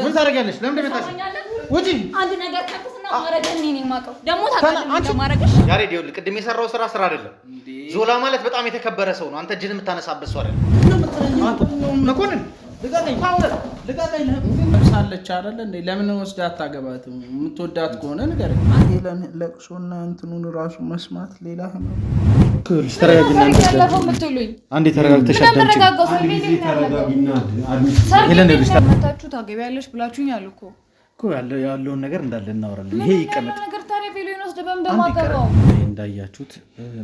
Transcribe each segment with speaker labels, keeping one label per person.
Speaker 1: ምን ታረጋለሽ? ለምን ደመጣሽ? ውጪ
Speaker 2: አንድ ነገር ተኩስና ማረገን ነኝ ማቀው ደሞ ታውቃለህ ማረገሽ
Speaker 1: ያሬድ ይኸውልህ ቅድም የሰራው ስራ አይደለም ዞላ ማለት በጣም የተከበረ ሰው ነው አንተ እጅን የምታነሳበት ሰው አይደለም መኮንን ልቀቀኝ
Speaker 3: ሳለች አይደል እንዴ ለምን ወስዳ አታገባትም የምትወዳት ከሆነ ንገረኝ አንዴ ለቅሶና እንትኑን ራሱ መስማት ሌላ ነው
Speaker 1: ኩልስ ተረጋግና አንዴ ተረጋግተሽ
Speaker 2: ተረጋግና ሄለን ልጅ ተመታችሁ ታገቢያለሽ ብላችሁኛል እኮ
Speaker 1: ያለውን ነገር እንዳለ እናወራለን ይሄ ይቀመጥ
Speaker 2: ነገር ታሪፍ ሊሆን ወስደ በመደማቀው
Speaker 1: እንዳያችሁት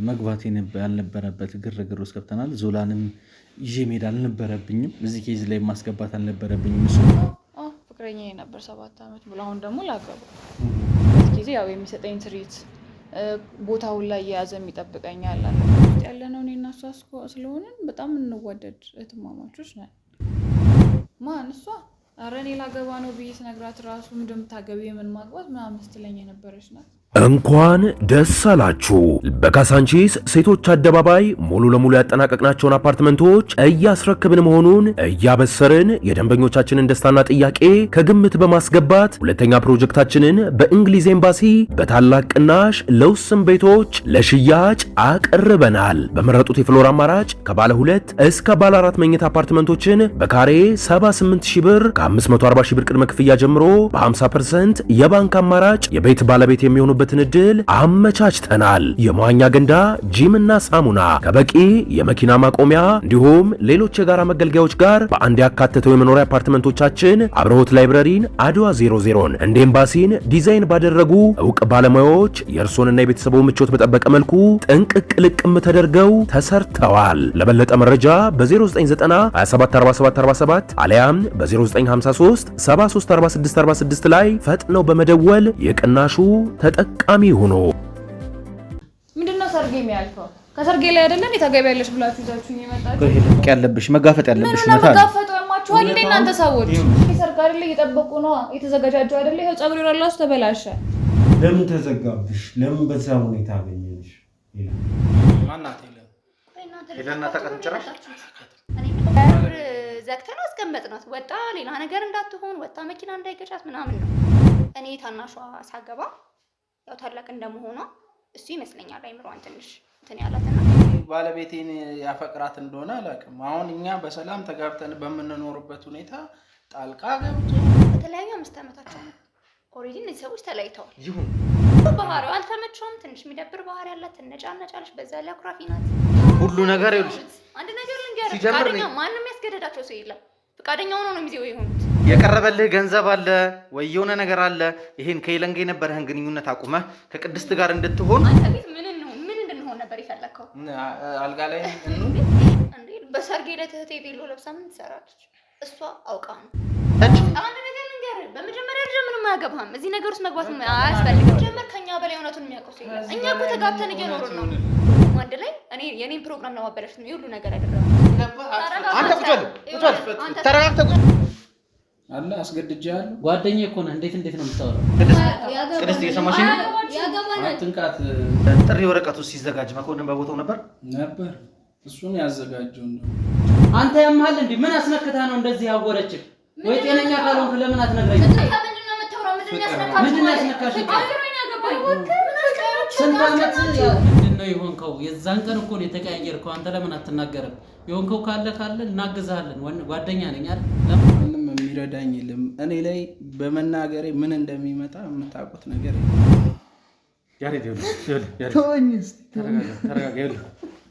Speaker 1: መግባት ያልነበረበት ግርግር ውስጥ ገብተናል ዞላንም ይዤ ሜዳ አልነበረብኝም እዚህ ኬዝ ላይ ማስገባት አልነበረብኝም እሱ
Speaker 2: ፍቅረኛዬ ነበር 7 አመት ብሎ አሁን ደግሞ ላገባው ጊዜ ያው የሚሰጠኝ ትሪት ቦታው ላይ ያዘም ይጠብቀኛል ያለነው እኔና እሷ ስለሆነ በጣም እንዋደድ እህትማማቾች ነን ማን እሷ አረኔ ላገባ ነው ብዬሽ ነግራት ራሱ እንደምታገቢ ምን ማግባት ምናምን ስትለኝ የነበረች ናት
Speaker 4: እንኳን ደስ አላችሁ በካሳንቺስ ሴቶች አደባባይ ሙሉ ለሙሉ ያጠናቀቅናቸውን አፓርትመንቶች እያስረክብን መሆኑን እያበሰርን የደንበኞቻችንን ደስታና ጥያቄ ከግምት በማስገባት ሁለተኛ ፕሮጀክታችንን በእንግሊዝ ኤምባሲ በታላቅ ቅናሽ ለውስን ቤቶች ለሽያጭ አቅርበናል በመረጡት የፍሎር አማራጭ ከባለ 2 እስከ ባለ 4 መኝታ አፓርትመንቶችን በካሬ 78000 ብር ከ540,000 ብር ቅድመ ክፍያ ጀምሮ በ50% የባንክ አማራጭ የቤት ባለቤት የሚሆኑ እድል አመቻችተናል የመዋኛ ገንዳ ጂምና ሳሙና ከበቂ የመኪና ማቆሚያ እንዲሁም ሌሎች የጋራ መገልገያዎች ጋር በአንድ ያካተተው የመኖሪያ አፓርትመንቶቻችን አብርሆት ላይብረሪን አድዋ 00ን እንደ ኤምባሲን ዲዛይን ባደረጉ ዕውቅ ባለሙያዎች የእርሶንና የቤተሰቡ ምቾት በጠበቀ መልኩ ጥንቅቅ ልቅም ተደርገው ተሰርተዋል ለበለጠ መረጃ በ0990 274747 አሊያም በ0953 734646 ላይ ፈጥነው በመደወል የቅናሹ ተጠቃሚ ሆኖ
Speaker 2: ምንድነው ሰርጌ የሚያልፈው ከሰርጌ ላይ አይደለም ታገቢያለሽ ብላችሁ ይዛችሁኝ የመጣችሁ
Speaker 1: ያለብሽ መጋፈጥ ያለብሽ
Speaker 2: ነው መጋፈጥ ወማችኋል እንዴ እናንተ ሰዎች ሰርግ አይደለ እየጠበቁ ነው የተዘጋጃጁ አይደለ ይሄው ጸጉር ይራላስ ተበላሸ
Speaker 5: ለምን ተዘጋብሽ ለምን በዛ ሁኔታ አገኘሽ
Speaker 1: ማናት ሄለና ተቀጥጭራሽ
Speaker 6: እኔ ዘግተን አስቀመጥናት ወጣ ሌላ ነገር እንዳትሆን ወጣ መኪና እንዳይገጫት ምናምን ነው እኔ ታናሿ ሳገባ ያው ታላቅ እንደመሆኗ እሱ ይመስለኛል አይምሮዋን ትንሽ እንትን ያላትና
Speaker 3: ባለቤቴን ያፈቅራት እንደሆነ አላውቅም አሁን እኛ በሰላም ተጋብተን በመንኖርበት ሁኔታ ጣልቃ ገብቶ
Speaker 6: በተለያዩ 5 አመታቸው ነው ኦሬዲ እነዚህ ሰዎች ተለያይተዋል
Speaker 1: ይሁን
Speaker 6: ባህሪው አልተመቸውም ትንሽ የሚደብር ባህሪ ያላት ትነጫነጫለሽ በዛ ላይ አኩራፊ ናት
Speaker 1: ሁሉ ነገር ይልሽ
Speaker 6: አንድ ነገር ልንገርህ ፍቃደኛ ማንንም ያስገደዳቸው ሰው የለም ፍቃደኛ ሆኖ ነው የሚዜው ይሆኑት
Speaker 1: የቀረበልህ ገንዘብ አለ ወይ የሆነ ነገር አለ ይሄን ከይለንገ የነበረህን ግንኙነት አቁመህ ከቅድስት ጋር እንድትሆን
Speaker 6: አንተ ቤት ምን እንድንሆን ነበር ይፈለከው
Speaker 3: አልጋ ላይ
Speaker 6: እንዴ በሰርጌ ላይ ተህቴ ቤሎ ለብሳ ምን ትሰራለች እሷ አውቃ ነው አንድ ነገር ልንገርህ በመጀመሪያ ደረጃ ምንም አያገባህም እዚህ ነገር ውስጥ መግባት አያስፈልግም ጀመር ከኛ በላይ እውነቱን የሚያውቀው ሰው የለም እኛ እኮ ተጋብተን እየኖርን ነው አንድ ላይ እኔ የኔን ፕሮግራም ለማበላሸት ነው ይሁሉ ነገር ያደረገው
Speaker 1: አንተ ቁጭል ተረጋግተህ
Speaker 3: አለ አስገድጃለሁ
Speaker 7: ጓደኛዬ እኮ ነው እንዴት ነው የምታወራው
Speaker 1: ቅድስት እየሰማሽኝ
Speaker 2: ያገባናል
Speaker 3: አትንቃት
Speaker 1: ጥሪ ወረቀቱ ሲዘጋጅ መኮንን በቦታው ነበር
Speaker 3: እሱን ያዘጋጀው ነው
Speaker 7: አንተ ያማል እንዴ ምን አስነክታ ነው እንደዚህ ያወረችህ ወይ ጤነኛ ካልሆንክ ለምን አትነግረኝም
Speaker 6: ምንድነው የምታወራው
Speaker 7: ምንድነው ያስነካሽ
Speaker 6: አግሮኝ ያገባኝ
Speaker 7: ስንት አመት ምንድነው ይሆንከው የዛን ቀን እኮ ነው የተቀያየርከው አንተ ለምን አትናገርም ይሆንከው ካለ እናግዛለን ጓደኛ ነኝ አይደል
Speaker 3: ምንም የሚረዳኝ የለም እኔ ላይ በመናገሬ ምን እንደሚመጣ የምታውቁት ነገር
Speaker 1: ያሬድ
Speaker 3: ተወኝ እስቲ
Speaker 1: ተረጋጋ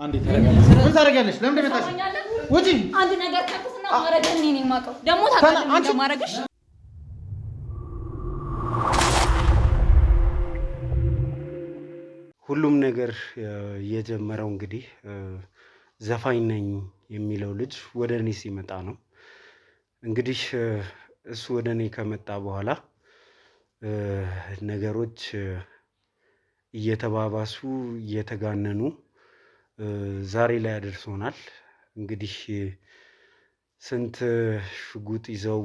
Speaker 1: አንዴ ተረጋጋ ምን ታረጋለሽ ለምን ደመጣሽ ውጪ
Speaker 2: አንድ ነገር ተኩስና ማረገን ነኝ ማቀው ደሞ ታውቃለህ ማረገሽ
Speaker 5: ሁሉም ነገር የጀመረው እንግዲህ ዘፋኝ ነኝ የሚለው ልጅ ወደ እኔ ሲመጣ ነው እንግዲህ እሱ ወደ እኔ ከመጣ በኋላ ነገሮች እየተባባሱ እየተጋነኑ ዛሬ ላይ አድርሶናል እንግዲህ ስንት ሽጉጥ ይዘው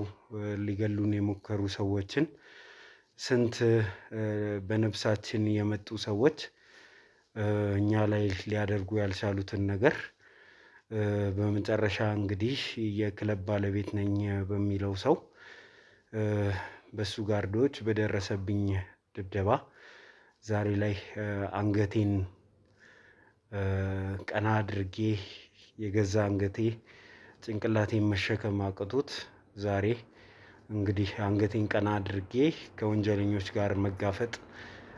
Speaker 5: ሊገሉን የሞከሩ ሰዎችን ስንት በነፍሳችን የመጡ ሰዎች እኛ ላይ ሊያደርጉ ያልቻሉትን ነገር በመጨረሻ እንግዲህ የክለብ ባለቤት ነኝ በሚለው ሰው በሱ ጋርዶች በደረሰብኝ ድብደባ ዛሬ ላይ አንገቴን ቀና አድርጌ የገዛ አንገቴ ጭንቅላቴን መሸከም አቅቶት ዛሬ እንግዲህ አንገቴን ቀና አድርጌ ከወንጀለኞች ጋር መጋፈጥ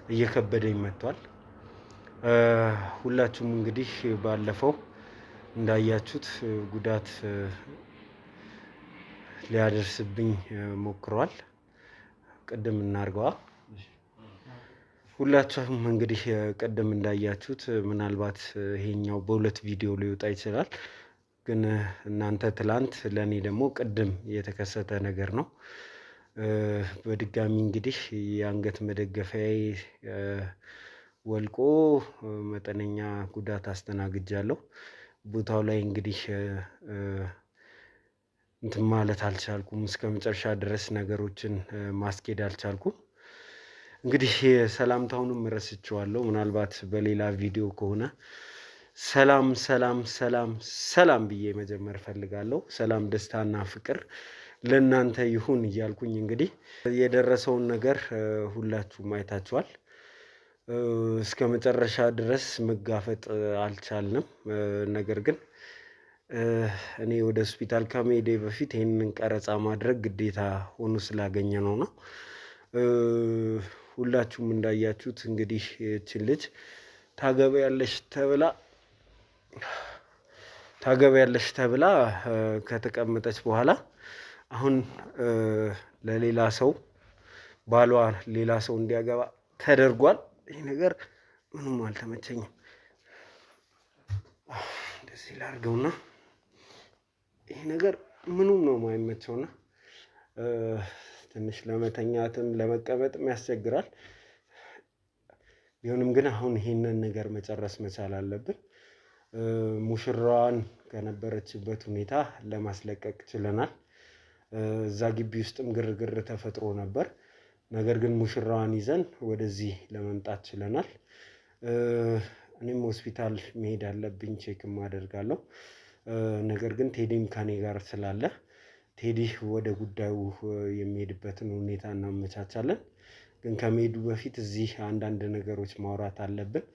Speaker 5: እየከበደኝ መጥቷል። ሁላችሁም እንግዲህ ባለፈው እንዳያችሁት ጉዳት ሊያደርስብኝ ሞክሯል። ቅድም እናርገዋ። ሁላችሁም እንግዲህ ቅድም እንዳያችሁት ምናልባት ይሄኛው በሁለት ቪዲዮ ሊወጣ ይችላል። ግን እናንተ ትላንት ለኔ ደግሞ ቅድም የተከሰተ ነገር ነው። በድጋሚ እንግዲህ የአንገት መደገፊያዬ ወልቆ መጠነኛ ጉዳት አስተናግጃለሁ። ቦታው ላይ እንግዲህ እንትን ማለት አልቻልኩም። እስከ መጨረሻ ድረስ ነገሮችን ማስኬድ አልቻልኩም። እንግዲህ ሰላምታውንም ረስቼዋለሁ። ምናልባት በሌላ ቪዲዮ ከሆነ ሰላም ሰላም ሰላም ሰላም ብዬ መጀመር ፈልጋለሁ። ሰላም ደስታና ፍቅር ለእናንተ ይሁን እያልኩኝ እንግዲህ የደረሰውን ነገር ሁላችሁም አይታችኋል። እስከ መጨረሻ ድረስ መጋፈጥ አልቻልንም። ነገር ግን እኔ ወደ ሆስፒታል ከመሄዴ በፊት ይህንን ቀረጻ ማድረግ ግዴታ ሆኖ ስላገኘ ነው። ሁላችሁም እንዳያችሁት እንግዲህ ይህችን ልጅ ታገቢያለሽ ተብላ ከተቀመጠች በኋላ አሁን ለሌላ ሰው ባሏ ሌላ ሰው እንዲያገባ ተደርጓል። ይህ ነገር ምንም አልተመቸኝም። እንደዚህ ላድርገውና ይህ ነገር ምኑም ነው የማይመቸውና ትንሽ ለመተኛትም ለመቀመጥም ያስቸግራል። ቢሆንም ግን አሁን ይሄንን ነገር መጨረስ መቻል አለብን። ሙሽራዋን ከነበረችበት ሁኔታ ለማስለቀቅ ችለናል። እዛ ግቢ ውስጥም ግርግር ተፈጥሮ ነበር። ነገር ግን ሙሽራዋን ይዘን ወደዚህ ለመምጣት ችለናል። እኔም ሆስፒታል መሄድ አለብኝ፣ ቼክም አደርጋለሁ። ነገር ግን ቴዲም ከኔ ጋር ስላለ ቴዲ ወደ ጉዳዩ የሚሄድበትን ሁኔታ እናመቻቻለን። ግን ከመሄዱ በፊት እዚህ አንዳንድ ነገሮች ማውራት አለብን።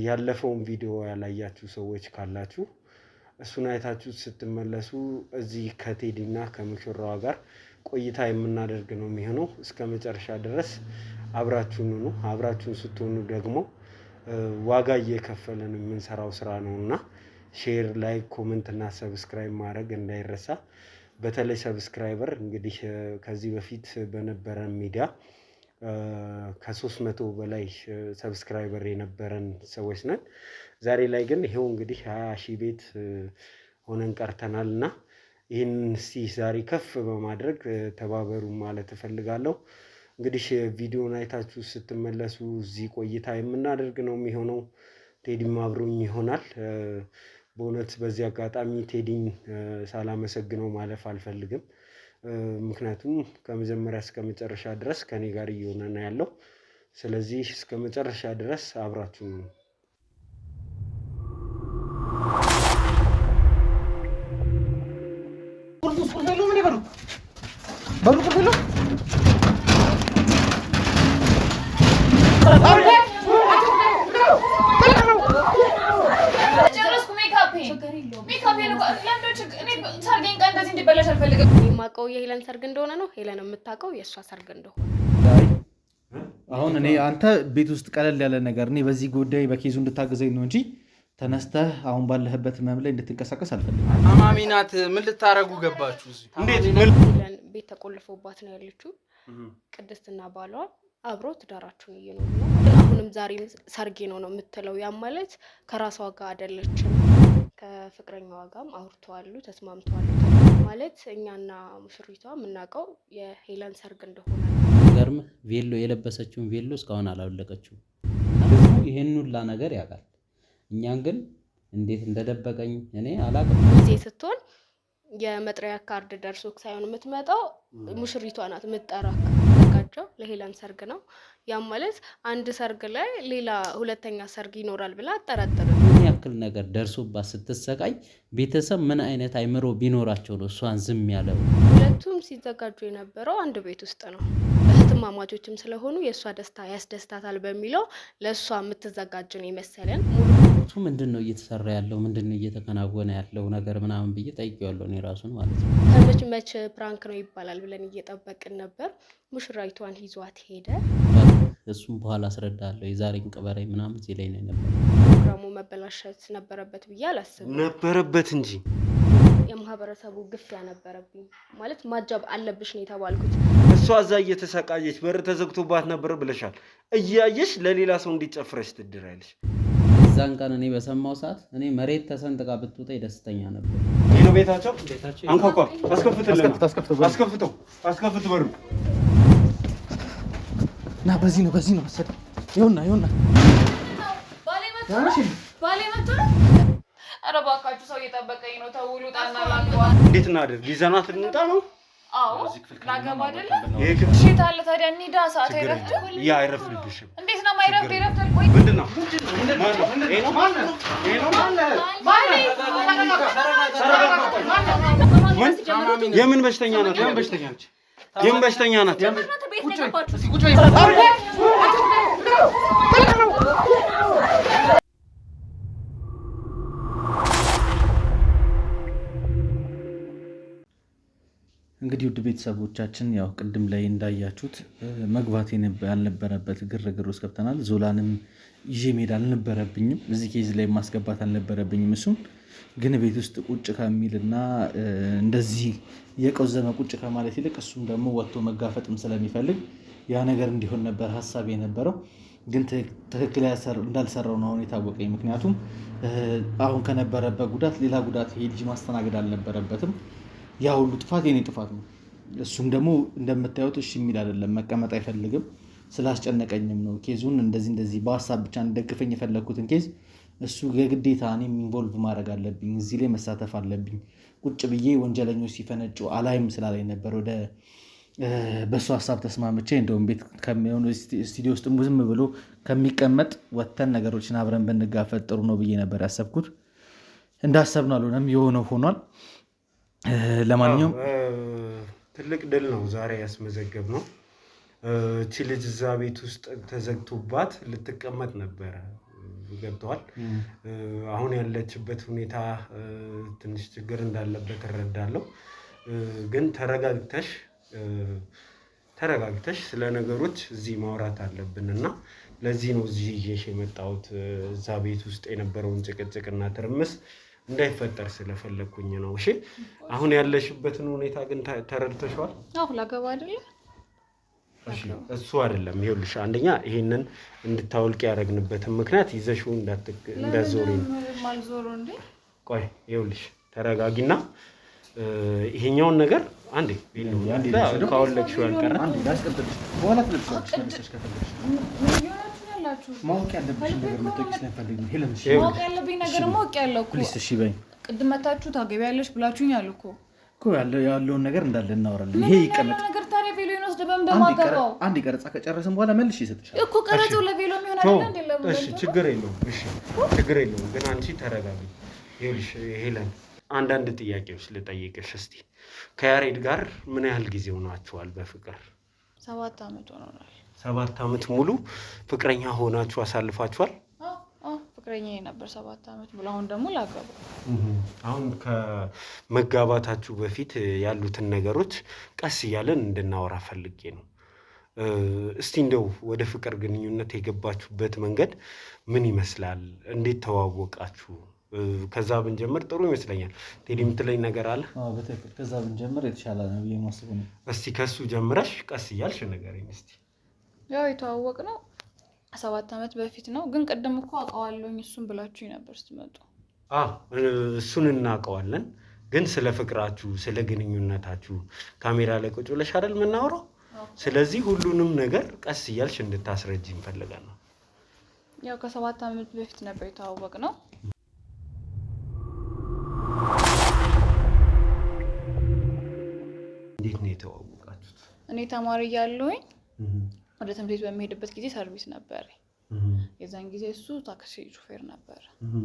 Speaker 5: ያለፈውን ቪዲዮ ያላያችሁ ሰዎች ካላችሁ እሱን አይታችሁ ስትመለሱ እዚህ ከቴዲና ከሙሽራዋ ጋር ቆይታ የምናደርግ ነው የሚሆነው። እስከ መጨረሻ ድረስ አብራችሁን ሁኑ። አብራችሁን ስትሆኑ ደግሞ ዋጋ እየከፈለን የምንሰራው ስራ ነውና ሼር፣ ላይክ፣ ኮሜንት እና ሰብስክራይብ ማድረግ እንዳይረሳ። በተለይ ሰብስክራይበር እንግዲህ ከዚህ በፊት በነበረ ሚዲያ ከ300 በላይ ሰብስክራይበር የነበረን ሰዎች ነን። ዛሬ ላይ ግን ይሄው እንግዲህ 20 ሺህ ቤት ሆነን ቀርተናል እና ይህን እስቲ ዛሬ ከፍ በማድረግ ተባበሩ ማለት እፈልጋለሁ። እንግዲህ ቪዲዮን አይታችሁ ስትመለሱ እዚህ ቆይታ የምናደርግ ነው የሚሆነው። ቴዲም አብሮኝ ይሆናል። በእውነት በዚህ አጋጣሚ ቴዲን ሳላመሰግነው ማለፍ አልፈልግም። ምክንያቱም ከመጀመሪያ እስከ መጨረሻ ድረስ ከኔ ጋር እየሆነ ነው ያለው። ስለዚህ እስከ መጨረሻ ድረስ አብራችሁ ነው።
Speaker 6: የማውቀው የሄለን ሰርግ እንደሆነ ነው። ሄለን የምታውቀው የእሷ ሰርግ እንደሆነ።
Speaker 1: አሁን እኔ አንተ ቤት ውስጥ ቀለል ያለ ነገር እኔ በዚህ ጉዳይ በኬዙ እንድታገዘኝ ነው እንጂ ተነስተህ አሁን ባለህበት ህመም ላይ እንድትንቀሳቀስ አልፈልግም።
Speaker 3: አማሚ ናት። ምን ልታረጉ ገባችሁ እዚህ?
Speaker 6: እንዴት ሄለን ቤት ተቆልፎባት ነው ያለችው። ቅድስትና ባሏ አብሮ ትዳራቸውን እየኖሩ ነው። አሁንም ዛሬም ሰርጌ ነው የምትለው። ያ ማለት ከራሷ ጋር አይደለችም። ከፍቅረኛዋ ጋርም አውርተዋል፣ ተስማምተዋል። ማለት እኛና ሙሽሪቷ የምናውቀው የሄለን ሰርግ እንደሆነ
Speaker 7: ገርም ቬሎ የለበሰችውን ቬሎ እስካሁን አላወለቀችው። ይሄን ሁላ ነገር ያውቃል። እኛን ግን እንዴት እንደደበቀኝ እኔ አላውቅም።
Speaker 6: ጊዜ ስትሆን
Speaker 8: የመጥሪያ ካርድ ደርሶክ ሳይሆን የምትመጣው ሙሽሪቷ ናት የምትጠራክ። ተዘጋጀው ለሄለን ሰርግ ነው። ያም ማለት አንድ ሰርግ ላይ ሌላ ሁለተኛ ሰርግ ይኖራል ብላ አጠራጠረም።
Speaker 7: ምን ያክል ነገር ደርሶባት ስትሰቃይ ቤተሰብ ምን አይነት አይምሮ ቢኖራቸው ነው እሷን ዝም ያለው?
Speaker 8: ሁለቱም ሲዘጋጁ የነበረው አንድ ቤት ውስጥ ነው። እህትማማቾችም ስለሆኑ የእሷ ደስታ ያስደስታታል በሚለው ለእሷ የምትዘጋጅ ነው የመሰለን።
Speaker 7: ምንድን ነው እየተሰራ ያለው ምንድን ነው እየተከናወነ ያለው ነገር ምናምን ብዬ ጠይቄዋለሁ እኔ ራሱን ማለት ነው።
Speaker 8: ከመች መች ፕራንክ ነው ይባላል ብለን እየጠበቅን ነበር። ሙሽራይቷን ይዟት ሄደ።
Speaker 7: እሱም በኋላ አስረዳለሁ የዛሬን ቅበረኝ ምናምን ሲለኝ ነው ነበር።
Speaker 8: ፕሮግራሙ መበላሸት ነበረበት ብዬ አላስብም።
Speaker 5: ነበረበት እንጂ
Speaker 8: የማህበረሰቡ ግፊያ ነበረብኝ። ማለት ማጀብ አለብሽ ነው የተባልኩት።
Speaker 5: እሷ እዛ እየተሰቃየች በር ተዘግቶባት ነበር ብለሻል። እያየሽ ለሌላ ሰው እንዲጨፍረሽ ትድራለሽ።
Speaker 7: እዛን ቀን እኔ በሰማው ሰዓት እኔ መሬት ተሰንጥቃ ብትውጠኝ ደስተኛ ነበር።
Speaker 5: ይሄ ቤታቸው አንኳኳ። አስከፍት በሩ
Speaker 1: ና። በዚህ ነው መሰለኝ። ይኸውና
Speaker 2: ባሌ መጣ። ኧረ እባካችሁ ሰው እየጠበቀኝ ነው። ተው ልውጣና ላግባ።
Speaker 5: እንዴት እናድርግ? ይዘናት እንውጣ ነው?
Speaker 2: አዎ ላገባ አይደለ? እሺ ታለ ታዲያ እንሂዳ። ሰዓት አይረፍድም?
Speaker 5: ያ አይረፍድብሽም።
Speaker 2: እንዴት ነው የማይረፍድ? ይረፍዳል። ቆይ
Speaker 5: ምንድን ነው? የምን በሽተኛ ናት? የምን በሽተኛ ናት?
Speaker 1: እንግዲህ ውድ ቤተሰቦቻችን ያው ቅድም ላይ እንዳያችሁት መግባት ያልነበረበት ግርግር ውስጥ ገብተናል። ዞላንም ይዤ መሄድ አልነበረብኝም፣ እዚህ ኬዝ ላይ ማስገባት አልነበረብኝም። እሱን ግን ቤት ውስጥ ቁጭ ከሚልና እንደዚህ የቆዘመ ቁጭ ከማለት ይልቅ እሱም ደግሞ ወጥቶ መጋፈጥም ስለሚፈልግ ያ ነገር እንዲሆን ነበር ሀሳብ የነበረው። ግን ትክክል እንዳልሰራው ነው አሁን የታወቀኝ። ምክንያቱም አሁን ከነበረበት ጉዳት ሌላ ጉዳት ይሄ ልጅ ማስተናገድ አልነበረበትም። ያ ሁሉ ጥፋት የኔ ጥፋት ነው። እሱም ደግሞ እንደምታዩት እሺ የሚል አይደለም፣ መቀመጥ አይፈልግም። ስላስጨነቀኝም ነው ኬዙን እንደዚህ በሀሳብ ብቻ እንደግፈኝ የፈለግኩትን ኬዝ እሱ የግዴታ እኔም ኢንቮልቭ ማድረግ አለብኝ፣ እዚህ ላይ መሳተፍ አለብኝ። ቁጭ ብዬ ወንጀለኞች ሲፈነጩ አላይም ስላለኝ ነበር ወደ በእሱ ሀሳብ ተስማምቼ እንደውም ቤት ከሚሆኑ ስቱዲዮ ውስጥ ዝም ብሎ ከሚቀመጥ ወተን ነገሮችን አብረን ብንጋፈጥ ጥሩ ነው ብዬ ነበር ያሰብኩት። እንዳሰብነው አልሆነም፣ የሆነው ሆኗል። ለማንኛውም
Speaker 5: ትልቅ ድል ነው ዛሬ ያስመዘገብ ነው። እቺ ልጅ እዛ ቤት ውስጥ ተዘግቶባት ልትቀመጥ ነበረ። ገብተዋል። አሁን ያለችበት ሁኔታ ትንሽ ችግር እንዳለበት እረዳለሁ። ግን ተረጋግተሽ ስለ ነገሮች እዚህ ማውራት አለብን እና ለዚህ ነው እዚህ ይዤሽ የመጣሁት። እዛ ቤት ውስጥ የነበረውን ጭቅጭቅና ትርምስ እንዳይፈጠር ስለፈለኩኝ ነው። እሺ አሁን ያለሽበትን ሁኔታ ግን ተረድተሽዋል?
Speaker 2: አዎ ላገባ አይደለ?
Speaker 5: እሺ እሱ አይደለም። ይኸውልሽ አንደኛ ይሄንን እንድታወልቂ ያደረግንበትን ምክንያት ይዘሽው እንዳትዞሪ ነው።
Speaker 2: ማልዞሮ እንዴ?
Speaker 5: ቆይ ይኸውልሽ ተረጋጊና ይሄኛውን ነገር አንዴ ካወለቅሽው ያልቀረ
Speaker 1: አንዴ ላስቀጥልሽ፣ በኋላ ትለብሻለሽ ከፈለግሽ። ማወቅ ያለብሽ ነገር መጠየቅ ስለፈልግ ነው። ሄለን
Speaker 2: ማወቅ ያለብኝ ነገር ማወቅ ያለው እኮ
Speaker 1: ፕሊስ። እሺ በይ።
Speaker 2: ቅድም መታችሁ ታገቢያለሽ ብላችሁኛል እኮ
Speaker 1: ያለውን ነገር እንዳለ እናወራለን። ይሄ ይቀመጥ
Speaker 2: ነገር ታዲያ ቬሎ ይወስድ በማገባው አንድ
Speaker 1: ቀረጻ ከጨረስን በኋላ መልሽ ይሰጥሻል
Speaker 2: እኮ ቀረጻው ለቬሎ የሚሆን አይደል እንዴ? ለምን?
Speaker 5: እሺ ችግር የለውም። እሺ ችግር የለውም። ግን አንቺ ተረጋጊ። ይኸውልሽ ሄለን አንዳንድ ጥያቄዎች ልጠይቅሽ እስቲ። ከያሬድ ጋር ምን ያህል ጊዜ ሆናችኋል በፍቅር?
Speaker 2: 7 ዓመት ሆኖናል።
Speaker 5: 7 ዓመት ሙሉ ፍቅረኛ ሆናችሁ አሳልፋችኋል?
Speaker 2: ፍቅረኛ ነበር 7 ዓመት ሙሉ። አሁን ደግሞ ላገባ።
Speaker 5: አሁን ከመጋባታችሁ በፊት ያሉትን ነገሮች ቀስ እያለን እንድናወራ ፈልጌ ነው። እስቲ እንደው ወደ ፍቅር ግንኙነት የገባችሁበት መንገድ ምን ይመስላል? እንዴት ተዋወቃችሁ? ከዛ ብንጀምር ጥሩ ይመስለኛል። ቴዲ የምትለኝ ነገር አለ?
Speaker 1: በትክክል ከዛ ብንጀምር የተሻለ ነው ብዬ ማስብ ነው።
Speaker 5: እስቲ ከሱ ጀምረሽ ቀስ እያልሽ ንገረኝ እስቲ።
Speaker 2: ያው የተዋወቅነው 7 ዓመት በፊት ነው። ግን ቅድም እኮ አውቀዋለሁኝ እሱን ብላችሁኝ ነበር ስትመጡ።
Speaker 5: እሱን እናውቀዋለን። ግን ስለ ፍቅራችሁ ስለ ግንኙነታችሁ ካሜራ ላይ ቁጭ ብለሽ አይደል የምናወራው? ስለዚህ ሁሉንም ነገር ቀስ እያልሽ እንድታስረጅ እንፈልጋለን።
Speaker 2: ያው ከ7 ዓመት በፊት ነበር የተዋወቅነው።
Speaker 5: የተዋወቃችሁት?
Speaker 2: እኔ ተማሪ እያለሁኝ ወደ ትምህርት ቤት በሚሄድበት ጊዜ ሰርቪስ ነበር። የዛን ጊዜ እሱ ታክሲ ሹፌር ነበር።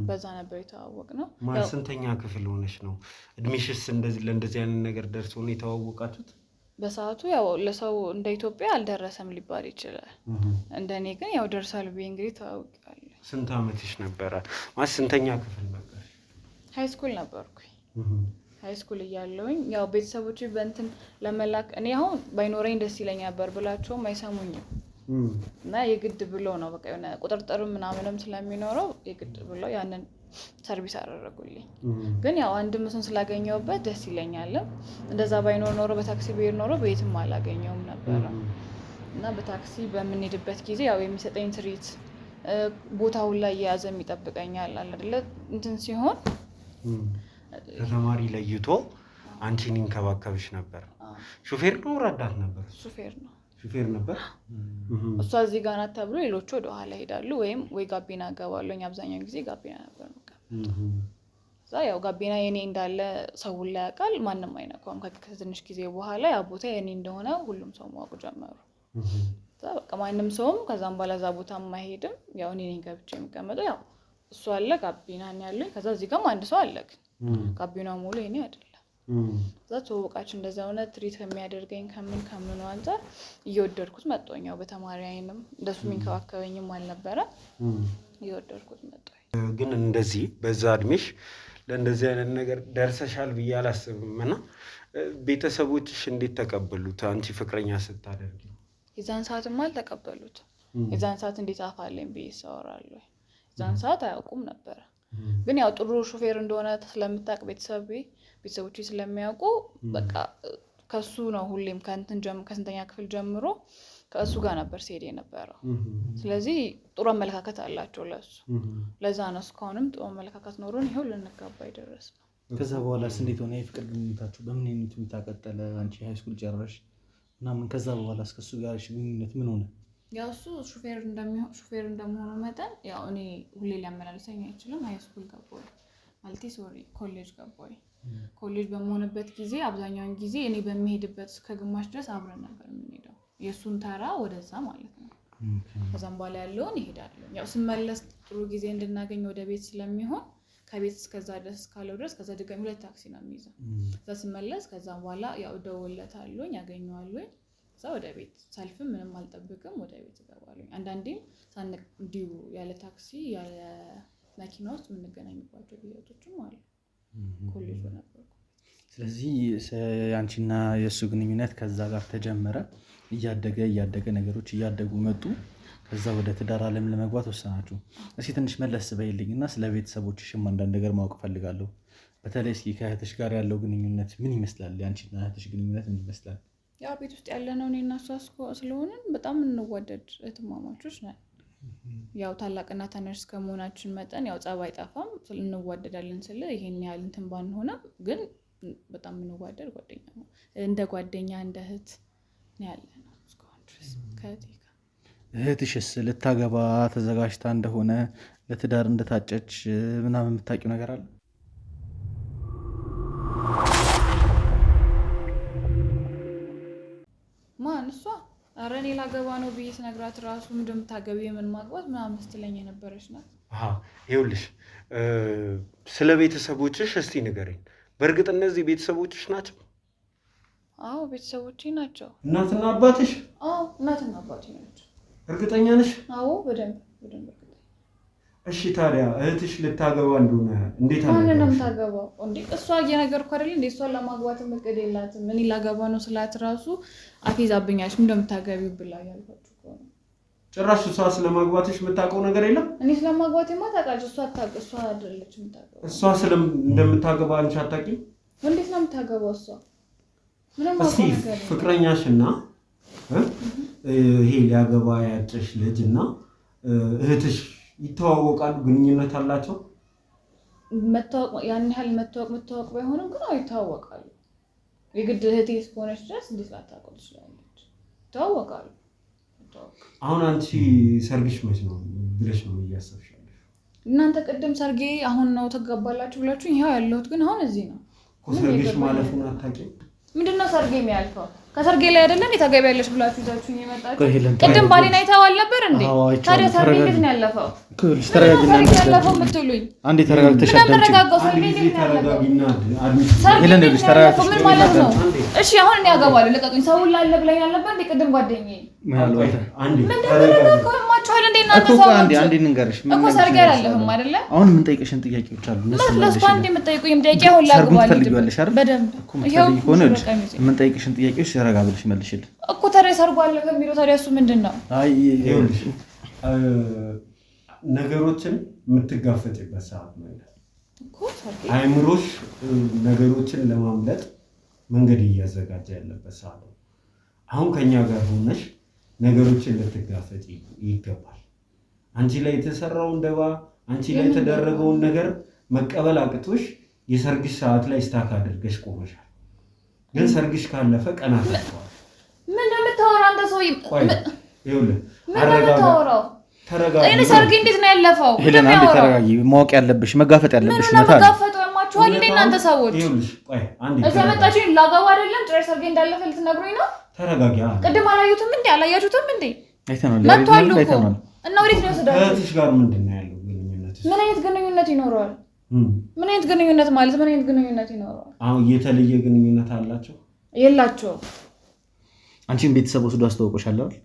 Speaker 2: በዛ ነበር የተዋወቅነው።
Speaker 5: ማለት ስንተኛ ክፍል ሆነሽ ነው? እድሜሽስ ለእንደዚህ አይነት ነገር ደርሶ ነው የተዋወቃችሁት?
Speaker 2: በሰዓቱ ያው ለሰው እንደ ኢትዮጵያ አልደረሰም ሊባል ይችላል። እንደኔ ግን ያው ደርሳል ብዬ እንግዲህ ተዋውቃለሁ።
Speaker 5: ስንት ዓመትሽ ነበረ? ማለት ስንተኛ ክፍል ነበር?
Speaker 2: ሃይ ስኩል ነበርኩኝ። ሃይ ስኩል እያለሁኝ ያው ቤተሰቦቼ በእንትን ለመላክ እኔ አሁን ባይኖረኝ ደስ ይለኝ ነበር ብላቸውም አይሰሙኝም እና የግድ ብሎ ነው በቃ የሆነ ቁጥርጥር ምናምንም ስለሚኖረው የግድ ብሎ ያንን ሰርቪስ አደረጉልኝ። ግን ያው አንድም እሱን ስላገኘሁበት ደስ ይለኛል። እንደዛ ባይኖር ኖሮ በታክሲ ብሄድ ኖሮ ቤትም አላገኘውም ነበር እና በታክሲ በምንሄድበት ጊዜ ያው የሚሰጠኝ ትሪት ቦታውን ላይ የያዘ የሚጠብቀኛል አይደለ እንትን ሲሆን
Speaker 5: ከተማሪ ለይቶ አንቺን ይንከባከብሽ ነበር። ሹፌር ነው ረዳት ነበር? ሹፌር ነበር።
Speaker 2: እሷ እዚህ ጋር ናት ተብሎ ሌሎቹ ወደ ኋላ ሄዳሉ ወይም ወይ ጋቢና ገባለሁ። አብዛኛውን ጊዜ ጋቢና ነበር እዛ ያው ጋቢና የኔ እንዳለ ሰው ላይ ያውቃል፣ ማንም አይነካውም። ከትንሽ ጊዜ በኋላ ያ ቦታ የኔ እንደሆነ ሁሉም ሰው ማወቅ ጀመሩ። እዛ በቃ ማንም ሰውም ከዛም በኋላ እዛ ቦታ የማይሄድም ያው እኔ ነኝ ገብቼ የምቀመጠው። ያው እሱ አለ ጋቢና ነው ያለኝ። ከዛ እዚህ ጋርም አንድ ሰው አለ፣ ግን ጋቢናው ሙሉ የኔ አይደለም። እዛ ተወቃችን እንደዛ ሆነ። ትሪት ከሚያደርገኝ ከምን አንፃር እየወደድኩት መጣሁኝ። ያው በተማሪ አይንም እንደሱ የሚንከባከበኝም አልነበረ፣ እየወደድኩት መጣሁኝ።
Speaker 5: ግን እንደዚህ በዛ እድሜሽ ለእንደዚህ አይነት ነገር ደርሰሻል ብዬ አላስብም። እና ቤተሰቦችሽ እንዴት ተቀበሉት አንቺ ፍቅረኛ ስታደርጊ?
Speaker 2: የዛን ሰዓትማ አልተቀበሉት። የዛን ሰዓት እንዴት አፋለኝ ብዬ ሳወራለሁ። የዛን ሰዓት አያውቁም ነበረ። ግን ያው ጥሩ ሹፌር እንደሆነ ስለምታውቅ ቤተሰቦቼ ስለሚያውቁ በቃ ከሱ ነው ሁሌም ከስንተኛ ክፍል ጀምሮ ከእሱ ጋር ነበር ሲሄድ የነበረው። ስለዚህ ጥሩ አመለካከት አላቸው ለሱ። ለዛ ነው እስካሁንም ጥሩ አመለካከት ኖሮን ይኸው ልንጋባ የደረስነው።
Speaker 1: ከዛ በኋላስ እንዴት ሆነ የፍቅር ግንኙነታችሁ? በምን አይነት ሁኔታ ቀጠለ? አንቺ ሃይ ስኩል ጨረሽ ምናምን፣ ከዛ በኋላ እስከሱ ጋር ግንኙነት ምን ሆነ?
Speaker 2: ያው እሱ ሹፌር እንደመሆኑ መጠን ያው እኔ ሁሌ ሊያመላልሰኝ አይችልም። ሃይ ስኩል ገባሁ ማለቴ ኮሌጅ ገባሁ። ኮሌጅ በመሆንበት ጊዜ አብዛኛውን ጊዜ እኔ በሚሄድበት ከግማሽ ድረስ አብረን ነበር የምንሄደው፣ የእሱን ተራ ወደዛ ማለት ነው። ከዛም በኋላ ያለውን ይሄዳለሁ። ያው ስመለስ ጥሩ ጊዜ እንድናገኝ ወደ ቤት ስለሚሆን ከቤት እስከዛ ድረስ እስካለው ድረስ ከዛ ድጋሚ 2 ታክሲ ነው የሚይዘው። ከዛ ስመለስ ከዛም በኋላ ያው እደውልለታለሁ፣ ያገኘዋለሁ። ከዛ ወደ ቤት ሳልፍም ምንም አልጠብቅም፣ ወደ ቤት እገባለሁ። አንዳንዴም እንዲሁ ያለ ታክሲ ያለ መኪና ውስጥ የምንገናኝባቸው ጊዜዎችም አሉ ኮሌጅ በነበርኩ።
Speaker 1: ስለዚህ አንቺና የእሱ ግንኙነት ከዛ ጋር ተጀመረ። እያደገ ነገሮች እያደጉ መጡ። ከዛ ወደ ትዳር ዓለም ለመግባት ወሰናችሁ። እስኪ ትንሽ መለስ በይልኝ እና ስለ ቤተሰቦችሽም አንዳንድ ነገር ማወቅ ፈልጋለሁ። በተለይ እስኪ ከእህትሽ ጋር ያለው ግንኙነት ምን ይመስላል? የአንቺና እህትሽ ግንኙነት ምን ይመስላል?
Speaker 2: ያው ቤት ውስጥ ያለ ነው እኔና እሷ ስለሆንን በጣም እንዋደድ እህትማማቾች ነን። ያው ታላቅና ታናሽ እስከመሆናችን መጠን ያው ጸብ አይጠፋም፣ እንዋደዳለን። ስለ ይሄን ያህል እንትን ባንሆንም ግን በጣም እንዋደድ ጓደኛ ነው። እንደ ጓደኛ እንደ እህት ነው ያለነው እስካሁን ድረስ ከእህቴ ጋር።
Speaker 1: እህትሽስ ልታገባ ተዘጋጅታ እንደሆነ ለትዳር እንደታጨች ምናምን የምታውቂው ነገር አለ?
Speaker 2: ማን እሷ? ኧረ እኔ ላገባ ነው ብዬ ስነግራት ራሱ እንደምታገቢ የምን ማግባት ምናምን ስትለኝ የነበረች ናት።
Speaker 5: ይኸውልሽ ስለ ቤተሰቦችሽ እስቲ ንገረኝ። በእርግጥ እነዚህ ቤተሰቦችሽ ናቸው?
Speaker 2: አዎ ቤተሰቦቼ ናቸው።
Speaker 5: እናትና አባትሽ?
Speaker 2: አዎ እናትና አባቴ ናቸው።
Speaker 5: እርግጠኛ ነሽ?
Speaker 2: አዎ በደንብ።
Speaker 5: እሺ ታዲያ እህትሽ ልታገባ እንደሆነ እንዴት አለ?
Speaker 2: ማንን ነው የምታገባው እንዴ? እሷ እየነገርኩህ አይደል እንዴ? እሷን ለማግባት እቅድ የላትም። እኔ ላገባ ነው ስላት ራሱ አትይዛብኛለች። ምን እንደምታገቢው ብላ ያልኳችሁ እኮ ነው።
Speaker 5: ጭራሽ እሷ ስለማግባትሽ የምታውቀው ነገር የለም?
Speaker 2: እኔ ስለማግባቴማ ታውቃለች። እሷ አይደለች የምታገባው።
Speaker 5: እሷ እንደምታገባ አንቺ አታውቂም?
Speaker 2: እንዴት ነው የምታገባው እሷ? ምንም
Speaker 5: እስቲ ፍቅረኛሽና ይሄ ሊያገባ ያጨሽ ልጅ እና እህትሽ ይተዋወቃሉ? ግንኙነት አላቸው?
Speaker 2: ያን ያህል መታወቅ ባይሆንም ግን ይተዋወቃሉ። የግድ እህቴ እስከሆነች ድረስ እንዴት ላታውቀው ትችላለች? ይተዋወቃሉ።
Speaker 5: አሁን አንቺ ሰርግሽ መች ነው ብለሽ ነው እያሰብሻለሽ?
Speaker 2: እናንተ ቅድም ሰርጌ አሁን ነው ተጋባላችሁ ብላችሁ ይኸው ያለሁት ግን አሁን እዚህ ነው።
Speaker 5: ሰርግሽ ማለፉን አታውቂም?
Speaker 2: ምንድነው ሰርጌ የሚያልፈው? ከሰርጌ ላይ አይደለም ታገቢያለሽ ብላችሁ ይዛችሁኝ የመጣችሁ። ቅድም ባሌን አይተኸዋል ነበር እንዴ? ታዲያ ሰርጌ እንዴት ነው ያለፈው?
Speaker 1: ተረጋጊና
Speaker 2: ያለፈው የምትሉኝ
Speaker 1: አንዴ ተረጋግተሽ
Speaker 2: ምን ማለት ነው? እሺ አሁን እኔ አገባለሁ ልቀቁኝ። ሰው ሁሉ አለ ብለኝ አልነበር እንዴ? ቅድም ጓደኛዬ
Speaker 1: አንዴ ንገርሽ
Speaker 2: እኮ ሰርጌ አላለህም አይደለ?
Speaker 1: አሁን ምን ጠይቀሽን ጥያቄዎች አሉ።
Speaker 2: ለስኳ እንዴ የምጠይቁኝ ጥያቄ አሁን ላግባለሁ በደንብ
Speaker 1: ምን ጠይቀሽን ጥያቄዎች ረጋ ብለሽ መልሽልኝ
Speaker 2: እኮ። ታዲያ ሰርጓ አለ ከሚለው ታዲያ እሱ ምንድነው?
Speaker 5: አይ ይኸውልሽ ነገሮችን የምትጋፈጭበት ሰዓት ነው እኮ። አይምሮሽ ነገሮችን ለማምለጥ መንገድ እያዘጋጀ ያለበት ሰዓት ነው። አሁን ከኛ ጋር ሆነሽ ነገሮችን ልትጋፈጭ ይገባል። አንቺ ላይ የተሰራውን ደባ፣ አንቺ ላይ የተደረገውን ነገር መቀበል አቅቶሽ የሰርግሽ ሰዓት ላይ ስታክ አድርገሽ ቆመሻል። ግን ሰርግሽ ካለፈ ቀናት አልፈዋል።
Speaker 2: ምን እንደምታወራው አንተ ሰው?
Speaker 5: ይኸውልህ
Speaker 2: ተረጋጋ። እኔ ሰርግ እንዴት ነው ያለፈው?
Speaker 1: ሄለን አንዴ ተረጋጊ። ማወቅ ያለብሽ መጋፈጥ ያለብሽ
Speaker 2: ነው ማችኋል እንዴ እናንተ ሰዎች?
Speaker 5: ይኸውልሽ ቆይ አንዴ
Speaker 2: እዛ መጣችሁ ላጋባ አይደለም ጭራሽ ሰርግ እንዳለፈ ልትነግሩኝ ነው?
Speaker 5: ተረጋጊ።
Speaker 2: ቅድም አላዩትም እንዴ? አላያችሁትም እንዴ?
Speaker 1: አይተናል
Speaker 2: እና ወዴት ነው ወስዳችሁ?
Speaker 5: ከእህትሽ ጋር ምንድን ነው ያለው ግንኙነት?
Speaker 2: ምን አይነት ግንኙነት ይኖረዋል? ምን አይነት ግንኙነት ማለት ምን አይነት ግንኙነት ይኖረዋል?
Speaker 5: አሁን የተለየ ግንኙነት አላቸው
Speaker 2: የላቸው?
Speaker 1: አንቺን ቤተሰብ ወስዶ አስተዋውቆሻል አይደል?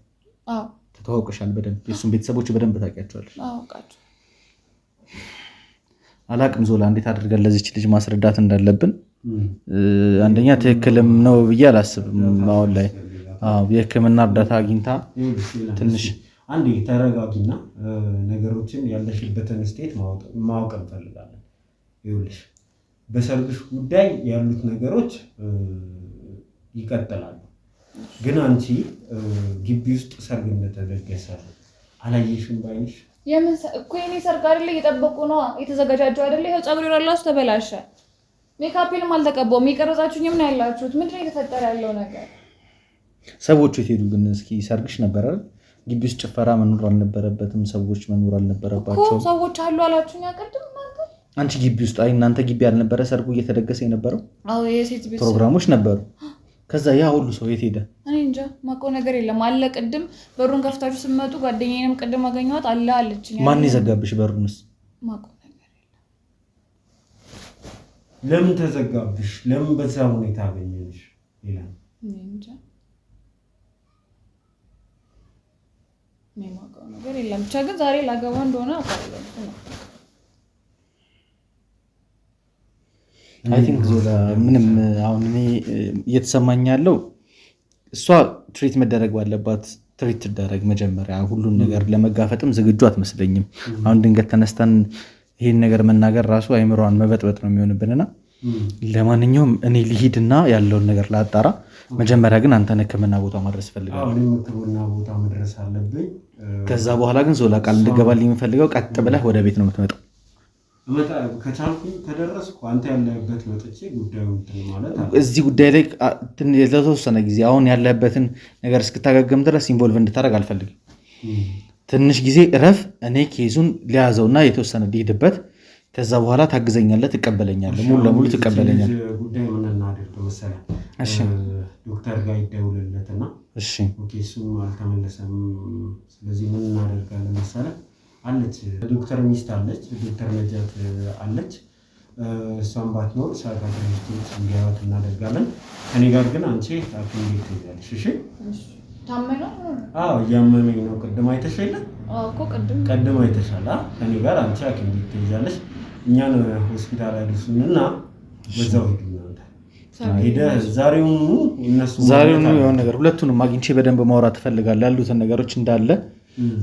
Speaker 2: አዎ
Speaker 1: ተዋውቀሻል በደንብ። የእሱን ቤተሰቦች በደንብ ታውቂያቸዋለሽ?
Speaker 2: አዎ አውቃቸው።
Speaker 1: አላቅም ዞላ እንዴት አድርገን ለዚች ልጅ ማስረዳት እንዳለብን አንደኛ ትክክልም ነው ብዬ አላስብም። አሁን ላይ የሕክምና እርዳታ አግኝታ ትንሽ
Speaker 5: አንዴ ተረጋጊና ነገሮችን ያለሽበትን ስቴት ማወቅ እንፈልጋለን። ይኸውልሽ በሰርግሽ ጉዳይ ያሉት ነገሮች ይቀጥላሉ። ግን አንቺ ግቢ ውስጥ ሰርግ እንደተደገሰ አላየሽም ባይንሽ?
Speaker 2: የምን እኮ የኔ ሰርግ አይደለ? እየጠበቁ ነው የተዘጋጃጁ አይደለ? ይሄው ፀጉሬ ራሱ ተበላሸ። ሜካፕንም አልተቀባውም። የቀረጻችሁኝም ነው ያላችሁት። ምንድነው የተፈጠረ ያለው ነገር?
Speaker 1: ሰዎቹ የት ሄዱ ግን? እስኪ ሰርግሽ ነበር አይደል? ግቢ ውስጥ ጭፈራ መኖር አልነበረበትም። ሰዎች መኖር አልነበረባቸው
Speaker 2: እኮ። ሰዎች አሉ አላችሁኝ አቀድም እናንተ።
Speaker 1: አንቺ ግቢ ውስጥ እናንተ ግቢ ያልነበረ ሰርጉ እየተደገሰ የነበረው?
Speaker 2: አዎ የሴት ቤት
Speaker 1: ፕሮግራሞች ነበሩ። ከዛ ያ ሁሉ ሰው የት ሄደ?
Speaker 2: እኔ እንጃ ማውቀው ነገር የለም። አለ ቅድም በሩን ከፍታችሁ ስትመጡ ጓደኛዬንም ቅድም አገኘኋት አለ አለችኝ።
Speaker 1: ማን ይዘጋብሽ በሩንስ?
Speaker 2: ማውቀው ነገር የለም።
Speaker 5: ለምን ተዘጋብሽ? ለምን በዛ ሁኔታ አገኘሽ? ይላል
Speaker 2: እኔ እንጃ ማውቀው ነገር የለም። ብቻ ግን ዛሬ ላገባ እንደሆነ አውቃለሁ።
Speaker 1: አይ ቲንክ ዞላ ምንም አሁን እኔ እየተሰማኝ ያለው እሷ ትሪት መደረግ ባለባት ትሪት ትደረግ። መጀመሪያ ሁሉን ነገር ለመጋፈጥም ዝግጁ አትመስለኝም። አሁን ድንገት ተነስተን ይሄን ነገር መናገር ራሱ አይምሮዋን መበጥበጥ ነው የሚሆንብንና ለማንኛውም እኔ ልሂድና ያለውን ነገር ላጣራ። መጀመሪያ ግን አንተን ሕክምና ቦታ ማድረስ ፈልጋለሁ።
Speaker 5: አሁን ሕክምና ቦታ መድረስ አለብኝ።
Speaker 1: ከዛ በኋላ ግን ዞላ ቃል እንድገባልኝ የምፈልገው ቀጥ ብለህ ወደ ቤት ነው የምትመጣው።
Speaker 5: ከቻልኩኝ ከደረስኩ አንተ ያለህበት መጥቼ ጉዳዩ ማለት
Speaker 1: እዚህ ጉዳይ ላይ ለተወሰነ ጊዜ አሁን ያለህበትን ነገር እስክታገገም ድረስ ኢንቮልቭ እንድታደርግ አልፈልግም። ትንሽ ጊዜ እረፍ። እኔ ኬዙን ሊያዘውና የተወሰነ ሊሄድበት ከዛ በኋላ ታግዘኛለህ፣ ትቀበለኛለህ፣ ሙሉ ለሙሉ ትቀበለኛለህ።
Speaker 5: ጉዳይ ምን እናድርግ መሰለህ? ዶክተር ጋር ይደውልለትና እሱም አልተመለሰም። ስለዚህ ምን እናደርጋለን መሰለህ? አለች ዶክተር ሚስት አለች፣ ዶክተር ነጃት አለች። እሷን ባትኖር ሳይካትሪስቶች እንዲያዩት እናደርጋለን። ከኔ ጋር ግን አንቺ ሐኪም ቤት ትሄጃለሽ። እሺ
Speaker 2: ታመመኝ?
Speaker 5: አዎ እያመመኝ ነው። ቅድም አይተሽ የለ?
Speaker 2: አዎ እኮ
Speaker 5: ቅድም አይተሻል። ከኔ ጋር አንቺ ሐኪም ቤት ትሄጃለሽ። እኛን ሆስፒታል ያድርሱንና በዛው ሂዱ እናንተ። ሄደህ ዛሬውኑ
Speaker 1: የሆነ ነገር ሁለቱንም አግኝቼ በደንብ ማውራት እፈልጋለሁ። ያሉትን ነገሮች እንዳለ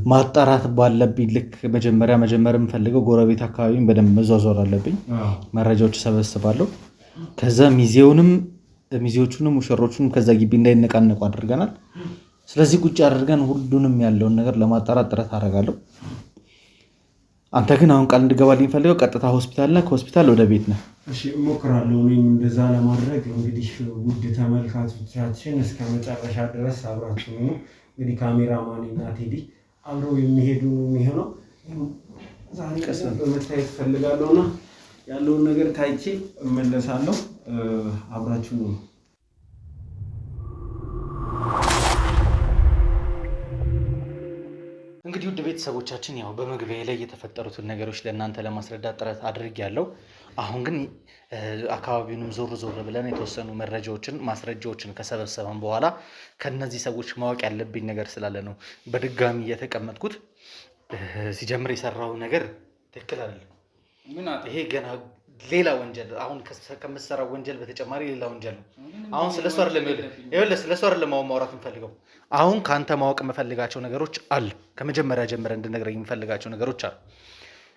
Speaker 1: ማጣራት ባለብኝ ልክ መጀመር የምፈልገው ጎረቤት አካባቢን በደንብ መዟዟር አለብኝ። መረጃዎች ሰበስባለሁ። ከዛ ሚዜዎቹንም ሙሽሮቹንም ከዛ ግቢ እንዳይነቃነቁ አድርገናል። ስለዚህ ቁጭ አድርገን ሁሉንም ያለውን ነገር ለማጣራት ጥረት አደርጋለሁ። አንተ ግን አሁን ቃል እንድገባልኝ ፈልገው ቀጥታ ሆስፒታልና ከሆስፒታል ወደ ቤት ነው።
Speaker 5: እሺ እሞክራለሁ። እኔም እንደዛ ለማድረግ እንግዲህ ውድ ተመልካቾቻችን እስከ መጨረሻ ድረስ አብራችሁ ነው። እንግዲህ ካሜራማን እና ቴዲ አብረው የሚሄዱ የሚሆነው ዛሬ በመታየት ፈልጋለሁና ያለውን ነገር ታይቼ እመለሳለሁ። አብራችሁ ነው።
Speaker 1: እንግዲህ ውድ ቤተሰቦቻችን ያው በመግቢያ ላይ የተፈጠሩትን ነገሮች ለእናንተ ለማስረዳት ጥረት አድርጌያለሁ። አሁን ግን አካባቢውንም ዞር ዞር ብለን የተወሰኑ ማስረጃዎችን ከሰበሰበን በኋላ ከነዚህ ሰዎች ማወቅ ያለብኝ ነገር ስላለ ነው በድጋሚ የተቀመጥኩት። ሲጀምር የሰራው ነገር ትክክል አይደለም። ይሄ ገና ሌላ ወንጀል፣ አሁን ከምትሰራው ወንጀል በተጨማሪ ሌላ ወንጀል ነው። አሁን ስለሱ አይደለም ማውራት የምፈልገው። አሁን ከአንተ ማወቅ የምፈልጋቸው ነገሮች አሉ። ከመጀመሪያ ጀምረ እንድነግረኝ የምፈልጋቸው ነገሮች አሉ።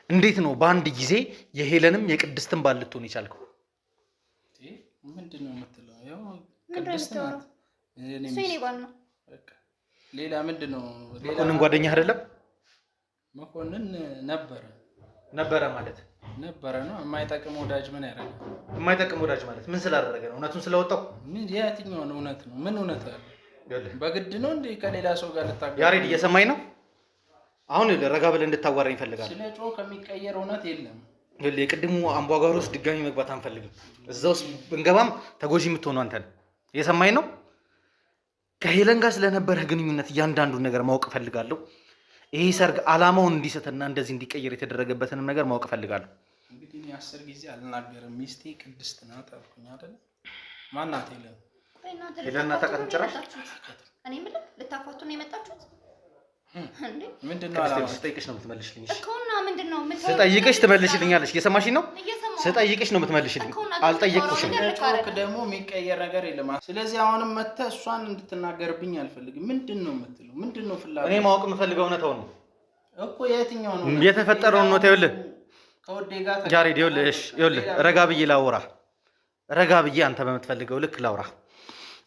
Speaker 1: እንዴት ነው በአንድ ጊዜ የሄለንም የቅድስትን ባል ልትሆን የቻልከው?
Speaker 3: ምንድነው የምትለው? ያው ቅድስት ናት።
Speaker 6: እሱ የኔ ባል ነው።
Speaker 3: ሌላ ምንድነው?
Speaker 1: መኮንን ጓደኛህ አይደለም?
Speaker 3: መኮንን ነበረ ማለት ነበረ ነው። የማይጠቅም ወዳጅ ምን ያደርጋል?
Speaker 1: የማይጠቅም ወዳጅ ማለት ምን ስላደረገ ነው? እውነቱን ስለወጣው?
Speaker 3: ምን የትኛውን እውነት ነው? ምን እውነት አለ? በግድ ነው እንዴ ከሌላ ሰው ጋር ልታገናኝ?
Speaker 1: ያሬድ እየሰማኝ ነው? አሁን ረጋ ብለህ እንድታዋራኝ እፈልጋለሁ።
Speaker 3: ስለ ጮህ ከሚቀየር እውነት የለም።
Speaker 1: የቅድሙ አምባጓሮ ውስጥ ድጋሚ መግባት አንፈልግም። እዛ ውስጥ ብንገባም ተጎጂ የምትሆኑ አንተ ነህ። እየሰማኝ ነው? ከሄለን ጋር ስለነበረ ግንኙነት እያንዳንዱን ነገር ማወቅ እፈልጋለሁ። ይሄ ሰርግ አላማውን እንዲሰትና እንደዚህ እንዲቀየር የተደረገበትንም ነገር ማወቅ እፈልጋለሁ።
Speaker 3: እንግዲህ እኔ 10 ጊዜ አልናገርም። ሚስቴ ቅድስት ናት አልኩኝ አይደል? ማናት ሄለን?
Speaker 1: ሄለን ናት። ጭራሽ
Speaker 6: እኔ የምልህ ልታፋቱ ነው የመጣችሁት?
Speaker 3: ምንድነው አላማው?
Speaker 1: ስጠይቅሽ ነው የምትመልሽልኝ?
Speaker 6: እኮና ምንድነው
Speaker 1: ስጠይቅሽ ትመልሽልኛለሽ? እየሰማሽኝ ነው? ስጠይቅሽ ነው የምትመልሽልኝ። አልጠየቅኩሽም።
Speaker 3: ጮክ ደግሞ የሚቀየር ነገር የለም። ስለዚህ አሁንም መተህ እሷን እንድትናገርብኝ አልፈልግም። ምንድነው የምትለው? ምንድነው ፍላጎት?
Speaker 1: እኔ ማወቅ የምፈልገው እውነታውን ነው
Speaker 3: እኮ። የትኛው ነው
Speaker 1: የተፈጠረውን ነው? ይኸውልህ
Speaker 3: ከወዴ ጋር
Speaker 1: ጃሬድ፣ ይኸውልህ ረጋ ብዬ ላውራ። ረጋ ብዬ አንተ በምትፈልገው ልክ ላውራ።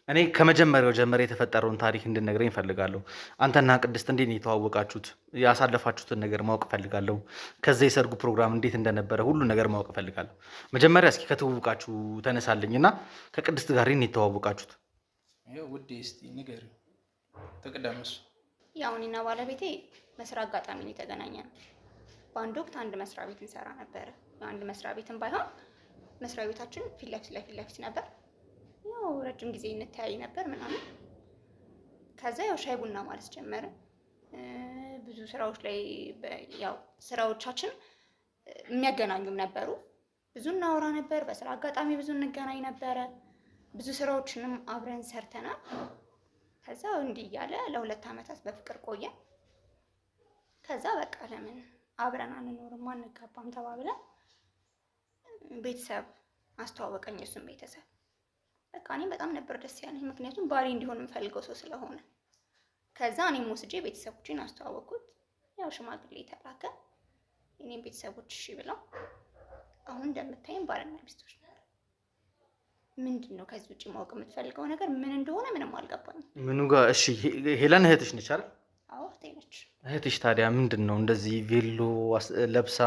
Speaker 1: እኔ ከመጀመሪያው ጀምሮ የተፈጠረውን ታሪክ እንድነግረኝ እፈልጋለሁ። አንተና ቅድስት እንዴት ነው የተዋወቃችሁት? ያሳለፋችሁትን ነገር ማወቅ እፈልጋለሁ። ከዛ የሰርጉ ፕሮግራም እንዴት እንደነበረ ሁሉ ነገር ማወቅ እፈልጋለሁ። መጀመሪያ እስኪ ከተዋወቃችሁ ተነሳልኝና ከቅድስት ጋር ነው የተዋወቃችሁት?
Speaker 3: ይኸው ውዴ፣ እስቲ ንገሪኝ። ተቀዳመስ
Speaker 6: ያው እኔና ባለቤቴ በስራ አጋጣሚ ነው የተገናኘነው። በአንድ ወቅት አንድ መስሪያ ቤት እንሰራ ነበረ። አንድ መስሪያ ቤትም ባይሆን መስሪያ ቤታችን ፊት ለፊት ነበር። ያው ረጅም ጊዜ እንተያይ ነበር ምናምን። ከዛ ያው ሻይ ቡና ማለት ጀመረ። ብዙ ስራዎች ላይ ያው ስራዎቻችን የሚያገናኙም ነበሩ። ብዙ እናወራ ነበር። በስራ አጋጣሚ ብዙ እንገናኝ ነበረ። ብዙ ስራዎችንም አብረን ሰርተናል። ከዛ እንዲህ እያለ ለ2 ዓመታት በፍቅር ቆየ። ከዛ በቃ ለምን አብረን አንኖርም አንጋባም ተባብለን ቤተሰብ አስተዋወቀኝ። እሱም ቤተሰብ በቃ እኔም በጣም ነበር ደስ ያለኝ፣ ምክንያቱም ባሌ እንዲሆን የምፈልገው ሰው ስለሆነ። ከዛ እኔም ወስጄ ቤተሰቦችን አስተዋወቅኩት። ያው ሽማግሌ ተላከ። የኔም ቤተሰቦች እሺ ብለው አሁን እንደምታይም ባልና ሚስቶች ነን። ምንድን ነው ከዚህ ውጭ ማወቅ የምትፈልገው ነገር ምን እንደሆነ ምንም አልገባኝም። ምኑ ጋር? እሺ ሄለን እህትሽ ነች አይደል? አዎ እህቴ ነች። እህትሽ ታዲያ ምንድን ነው እንደዚህ ቬሎ ለብሳ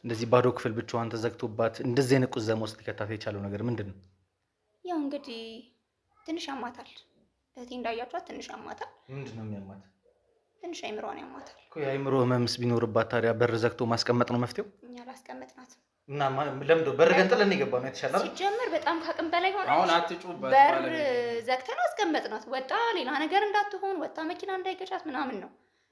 Speaker 6: እንደዚህ ባዶ ክፍል ብቻዋን ተዘግቶባት እንደዚህ አይነት ቁዘማ ውስጥ ሊከታት የቻለው ነገር ምንድን ነው? ያው እንግዲህ ትንሽ ያማታል። እህቴ እንዳያችኋት ትንሽ ያማታል። ምንድን ነው የሚያማት? ትንሽ አይምሮዋን ያማታል እኮ። የአይምሮ ህመምስ ቢኖርባት ታዲያ በር ዘግቶ ማስቀመጥ ነው መፍትሄው? እኛ ላስቀመጥናት እና ለምዶ በር ገንጥለን የገባ ነው የተሻለ አይደል? ሲጀምር በጣም ካቅም በላይ ሆነ። አሁን አትጩባት። በር ዘግተን አስቀመጥናት። ወጣ ሌላ ነገር እንዳትሆን፣ ወጣ መኪና እንዳይገጫት ምናምን ነው።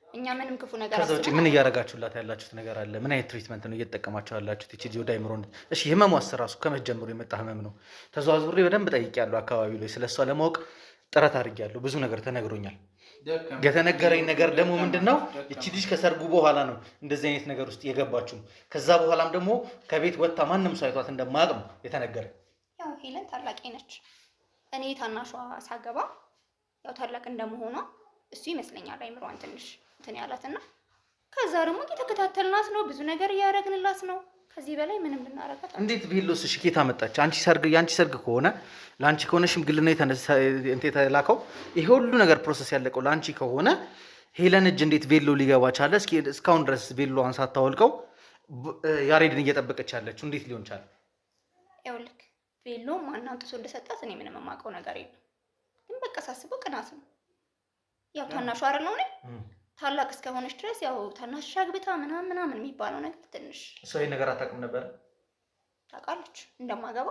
Speaker 6: እኛ ምንም ክፉ ነገር
Speaker 1: ከዛ ውጪ ምን እያደረጋችሁላት ያላችሁት ነገር አለ? ምን አይነት ትሪትመንት ነው እየተጠቀማችሁ ያላችሁት? እቺ ወደ አይምሮ እሺ፣ ህመሟስ ራሱ ከመጀመሩ የመጣ ህመም ነው? ተዘዋዙሬ በደንብ ጠይቄያለሁ። አካባቢው ላይ ስለሷ ለማወቅ ጥረት አድርጌያለሁ። ብዙ ነገር ተነግሮኛል። የተነገረኝ ነገር ደግሞ ምንድነው እቺ ልጅ ከሰርጉ በኋላ ነው እንደዚህ አይነት ነገር ውስጥ የገባችው። ከዛ በኋላም ደግሞ ከቤት ወጣ ማንም ሰው አይቷት እንደማያውቅ ነው የተነገረኝ። ያው ሄለን ታላቄ ነች። እኔ ታናሿ ሳገባ ያው ታላቅ እንደመሆኗ እሱ ይመስለኛል አይምሯን ትንሽ እንትን ያላትና ከዛ ደግሞ እየተከታተልናት ነው። ብዙ ነገር እያደረግንላት ነው። ከዚህ በላይ ምንም ልናረጋት። እንዴት ቬሎስ እሺ ኬት አመጣች? አንቺ ሰርግ ያንቺ ሰርግ ከሆነ ላንቺ ከሆነ ሽምግልና የተላከው ይሄ ሁሉ ነገር ፕሮሰስ ያለቀው ላንቺ ከሆነ ሄለን እጅ እንዴት ቬሎ ሊገባ ቻለ? እስኪ እስካሁን ድረስ ቬሎዋን ሳታወልቀው ያሬድን እየጠበቀች ያለችው እንዴት ሊሆን ቻለ? ይኸውልህ ቬሎ ማን አምጥቶ እንደሰጣት እኔ ምንም የማውቀው ነገር የለም። ግን በቃ ሳስበው ቅናት ነው። ያው ታናሹ አይደል ነው ታላቅ እስከሆነች ድረስ ያው ታናሽ አግብታ ምናምን የሚባለው ነገር ትንሽ እሷ ይሄን ነገር አታውቅም ነበር። ታውቃለች እንደማገባ።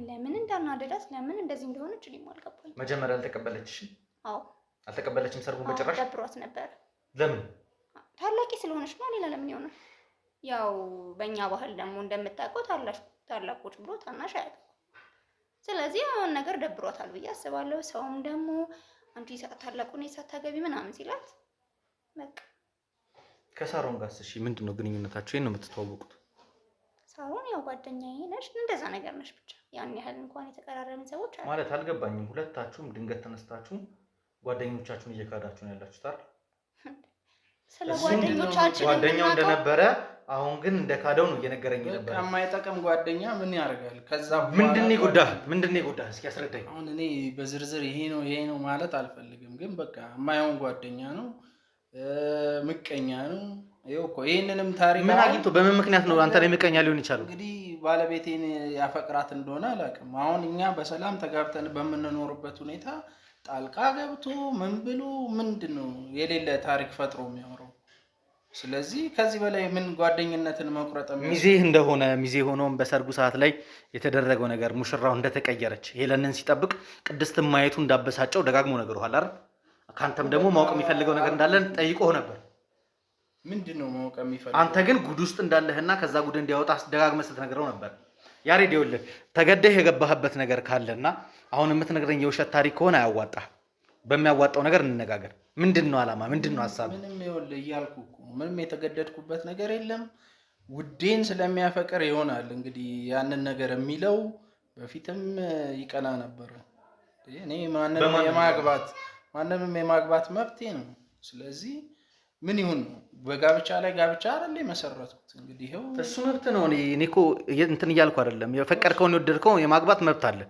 Speaker 1: ለምን እንዳናደዳት ለምን እንደዚህ እንደሆነች እኔም አልገባኝ። መጀመሪያ አልተቀበለችሽ? አዎ አልተቀበለችም። ሰርጉን በጭራሽ ደብሯት ነበር። ለምን?
Speaker 6: ታላቂ ስለሆነች ነው። ሌላ ለምን ይሆናል? ያው በእኛ ባህል ደግሞ እንደምታውቀው ታላቅ ቁጭ ብሎ ታናሽ አያውቅም። ስለዚህ አሁን ነገር ደብሯታል ብዬ አስባለሁ። ሰውም ደግሞ አንቺ ታላቁን ሳታገቢ ምናምን ሲላት በቃ
Speaker 1: ከሳሮን ጋርስ እሺ ምንድን ነው ግንኙነታችሁ? ይሄን ነው የምትተዋወቁት?
Speaker 6: ሳሮን ያው ጓደኛዬ ነሽ፣ እንደዛ ነገር ነሽ። ብቻ ያን ያህል እንኳን የተቀራረብን ሰዎች አሉ
Speaker 1: ማለት አልገባኝም። ሁለታችሁም ድንገት ተነስታችሁ ጓደኞቻችሁን እየካዳችሁ ነው ያላችሁት አይደል?
Speaker 6: ስለ ጓደኞቻችን
Speaker 1: ጓደኛው እንደነበረ አሁን ግን እንደካደው ነው እየነገረኝ ነበር።
Speaker 3: የማይጠቅም ጓደኛ ምን ያደርጋል? ከዛ
Speaker 1: ምንድን ነው ይጎዳህ? እስኪ አስረዳኝ።
Speaker 3: አሁን እኔ በዝርዝር ይሄ ነው ማለት አልፈልግም፣ ግን በቃ የማይሆን ጓደኛ ነው፣ ምቀኛ ነው። ይኸው እኮ ይሄንንም ታሪክ
Speaker 1: ምን አግኝቶ በምን ምክንያት ነው አንተ ላይ ምቀኛ ሊሆን ይችላል?
Speaker 3: እንግዲህ ባለቤቴን ያፈቅራት እንደሆነ አላውቅም። አሁን እኛ በሰላም ተጋብተን በምንኖርበት ሁኔታ ጣልቃ ገብቶ ምን ብሎ ምንድን ነው የሌለ ታሪክ ፈጥሮ የሚያወራው? ስለዚህ ከዚህ በላይ ምን ጓደኝነትን መቁረጥ
Speaker 1: ሚዜ ሆኖም በሰርጉ ሰዓት ላይ የተደረገው ነገር ሙሽራው እንደተቀየረች ሄለንን ሲጠብቅ ቅድስት ማየቱ እንዳበሳጨው ደጋግሞ ነግሮሃል አይደል? ካንተም ደግሞ ማወቅ የሚፈልገው ነገር እንዳለን ጠይቆህ ነበር።
Speaker 3: ምንድነው ማወቅ የሚፈልገው?
Speaker 1: አንተ ግን ጉድ ውስጥ እንዳለህና ከዛ ጉድ እንዲያወጣ ደጋግመህ ስትነግረው ነበር። ያሬድ ይኸውልህ ተገደህ የገባህበት ነገር ካለና አሁን የምትነግረኝ የውሸት ታሪክ ከሆነ አያዋጣህ። በሚያዋጣው ነገር እንነጋገር። ምንድነው ዓላማ? ምንድነው ሐሳብ?
Speaker 3: ምንም ይኸውልህ እያልኩ እኮ ምንም የተገደድኩበት ነገር የለም። ውዴን ስለሚያፈቅር ይሆናል እንግዲህ ያንን ነገር የሚለው። በፊትም ይቀና ነበር። እኔ ማንንም የማግባት መብቴ ነው። ስለዚህ ምን ይሁን ነው በጋብቻ ላይ ጋብቻ አይደል መሰረቱት። እንግዲህ ይሄው
Speaker 1: እሱ መብት ነው። እኔ እኮ እንትን እያልኩ አይደለም። የፈቀድከውን የወደድከውን የማግባት መብት አለ።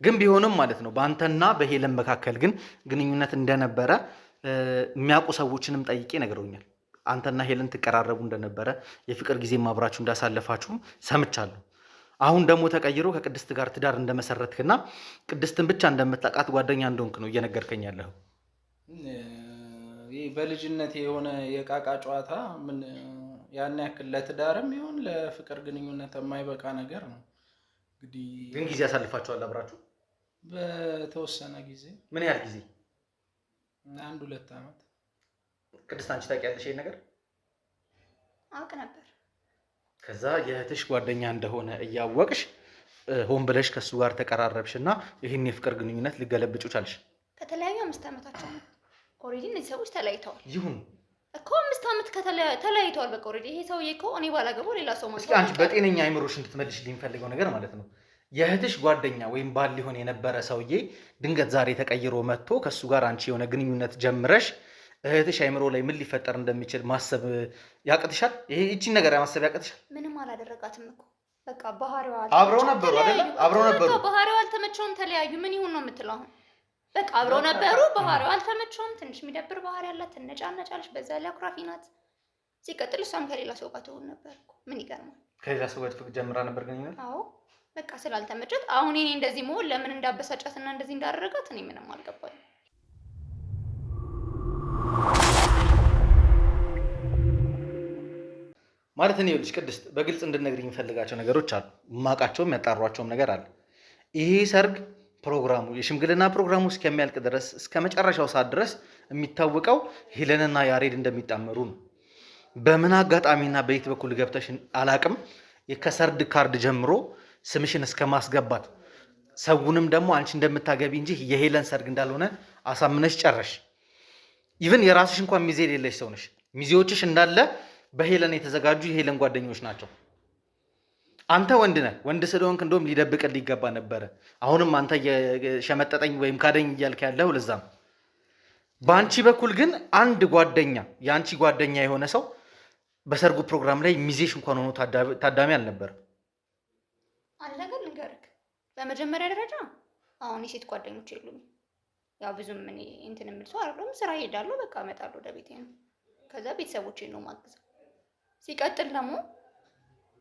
Speaker 1: ግን ቢሆንም ማለት ነው በአንተና በሄለን መካከል ግን ግንኙነት እንደነበረ የሚያውቁ ሰዎችንም ጠይቄ ነግረውኛል። አንተና ሄለን ትቀራረቡ እንደነበረ የፍቅር ጊዜ ማብራችሁ እንዳሳለፋችሁ ሰምቻለሁ። አሁን ደግሞ ተቀይሮ ከቅድስት ጋር ትዳር እንደመሰረትክና ቅድስትን ብቻ እንደምታውቃት ጓደኛ እንደሆንክ ነው እየነገርከኝ ያለው።
Speaker 3: ይህ በልጅነት የሆነ የቃቃ ጨዋታ ምን ያን ያክል ለትዳርም ይሁን ለፍቅር ግንኙነት የማይበቃ ነገር ነው። እንግዲህ
Speaker 1: ግን ጊዜ ያሳልፋችኋል አብራችሁ?
Speaker 3: በተወሰነ ጊዜ።
Speaker 1: ምን ያህል ጊዜ?
Speaker 3: 1-2 ዓመት።
Speaker 1: ቅድስት አንቺ ታውቂያለሽ ይሄን ነገር?
Speaker 6: አውቅ ነበር።
Speaker 5: ከዛ የእህትሽ ጓደኛ እንደሆነ እያወቅሽ ሆን ብለሽ ከሱ ጋር ተቀራረብሽና ይህን የፍቅር ግንኙነት ልገለብጩ ቻልሽ።
Speaker 6: ከተለያዩ 5 ዓመታቸው ነው። ኦሬዲ እነዚህ ሰዎች ተለያይተዋል።
Speaker 5: ይሁን
Speaker 6: እኮ 5 ዓመት ተለያይተዋል። በቃ ኦሬዲ ይሄ ሰውዬ እኮ እኔ ባላገባው ሌላ ሰው ማለት ነው።
Speaker 5: እስኪ አንቺ በጤነኛ አይምሮሽ እንድትመልሽልኝ ፈልገው ነገር ማለት ነው የእህትሽ ጓደኛ ወይም ባል ሊሆን የነበረ ሰውዬ ድንገት ዛሬ ተቀይሮ መጥቶ ከሱ ጋር አንቺ የሆነ ግንኙነት ጀምረሽ እህትሽ አይምሮ ላይ ምን ሊፈጠር እንደሚችል ማሰብ ያቅትሻል? ይሄ እቺን ነገር ማሰብ ያቅትሻል?
Speaker 6: ምንም አላደረጋትም እኮ በቃ ባህሪዋ
Speaker 5: አብረው ነበሩ አይደል? አብረው ነበሩ።
Speaker 6: በቃ ባህሪዋ አልተመቸውም፣ ተለያዩ። ምን ይሁን ነው የምትለው አሁን? በቃ አብረው ነበሩ፣ ባህሪዋ አልተመቸውም። ትንሽ የሚደብር ባህሪ ያላት ትነጫነጫለች፣ በዛ ላይ አኩራፊ ናት። ሲቀጥል እሷም ከሌላ ሰው ጋር ትሆን ነበር እኮ። ምን ይገርማል?
Speaker 5: ከሌላ ሰው ጋር ጀምራ ነበር ግንኙነት?
Speaker 6: አዎ በቃ ስላልተመቸት አሁን እኔ እንደዚህ መሆን ለምን እንዳበሳጫትና እንደዚህ እንዳደረጋት እኔ ምንም አልገባኝም።
Speaker 5: ማለት እኔ ይኸውልሽ ቅድስት በግልጽ እንድነግሪኝ የምፈልጋቸው ነገሮች አሉ። የማውቃቸውም ያጣሯቸውም ነገር አለ። ይሄ ሰርግ ፕሮግራሙ የሽምግልና ፕሮግራሙ እስከሚያልቅ ድረስ እስከ መጨረሻው ሰዓት ድረስ የሚታወቀው ሄለንና ያሬድ እንደሚጣመሩ ነው። በምን አጋጣሚና በየት በኩል ገብተሽ አላቅም ከሰርድ ካርድ ጀምሮ ስምሽን እስከ ማስገባት ሰውንም ደግሞ አንቺ እንደምታገቢ እንጂ የሄለን ሰርግ እንዳልሆነ አሳምነሽ ጨረሽ። ኢቭን የራስሽ እንኳን ሚዜ የሌለሽ ሰው ነሽ። ሚዜዎችሽ እንዳለ በሄለን የተዘጋጁ የሄለን ጓደኞች ናቸው። አንተ ወንድ ነህ። ወንድ ስለሆንክ እንደውም ሊደብቅልህ ይገባ ነበረ። አሁንም አንተ የሸመጠጠኝ ወይም ካደኝ እያልክ ያለው ለዛም። በአንቺ በኩል ግን አንድ ጓደኛ የአንቺ ጓደኛ የሆነ ሰው በሰርጉ ፕሮግራም ላይ ሚዜሽ እንኳን ሆኖ ታዳሚ አልነበረም።
Speaker 6: አንድ ነገር ልንገርህ፣ በመጀመሪያ ደረጃ አሁን የሴት ጓደኞች የሉም። ያው ብዙም እኔ እንትን የምል ሰው አይደለም። ስራ ሄዳለሁ፣ በቃ እመጣለሁ ወደ ቤቴ ነው። ከዛ ቤተሰቦቼን ነው ማግዘው። ሲቀጥል ደግሞ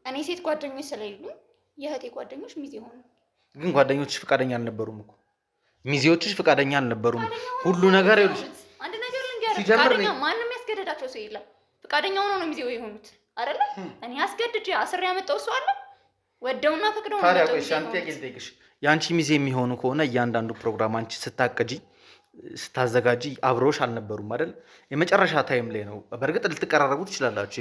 Speaker 6: እኔ ሴት ጓደኞች ስለሌሉኝ የእህቴ ጓደኞች ሚዜ ሆኑ።
Speaker 5: ግን ጓደኞችሽ ፈቃደኛ አልነበሩም እኮ ሚዜዎችሽ ፈቃደኛ አልነበሩም። ሁሉ ነገር ይኸውልሽ፣
Speaker 6: አንድ ነገር ልንገርህ፣ ፈቃደኛ ማንም ያስገደዳቸው ሰው የለም። ፈቃደኛ ሆነው ነው ሚዜው የሆኑት አይደለ? እኔ አስገድጄ አስሬ ያመጣው ሰው አለ? ወደውና ፈቅደው ነው።
Speaker 5: ታዲያ ቆይ አንተ ጥያቄ ልጠይቅሽ። የአንቺ ሚዜ የሚሆኑ ከሆነ እያንዳንዱ ፕሮግራም አንቺ ስታቅጂ
Speaker 1: ስታዘጋጂ አብረውሽ አልነበሩም አይደል? የመጨረሻ ታይም ላይ ነው። በእርግጥ ልትቀራረቡ ትችላላችሁ፣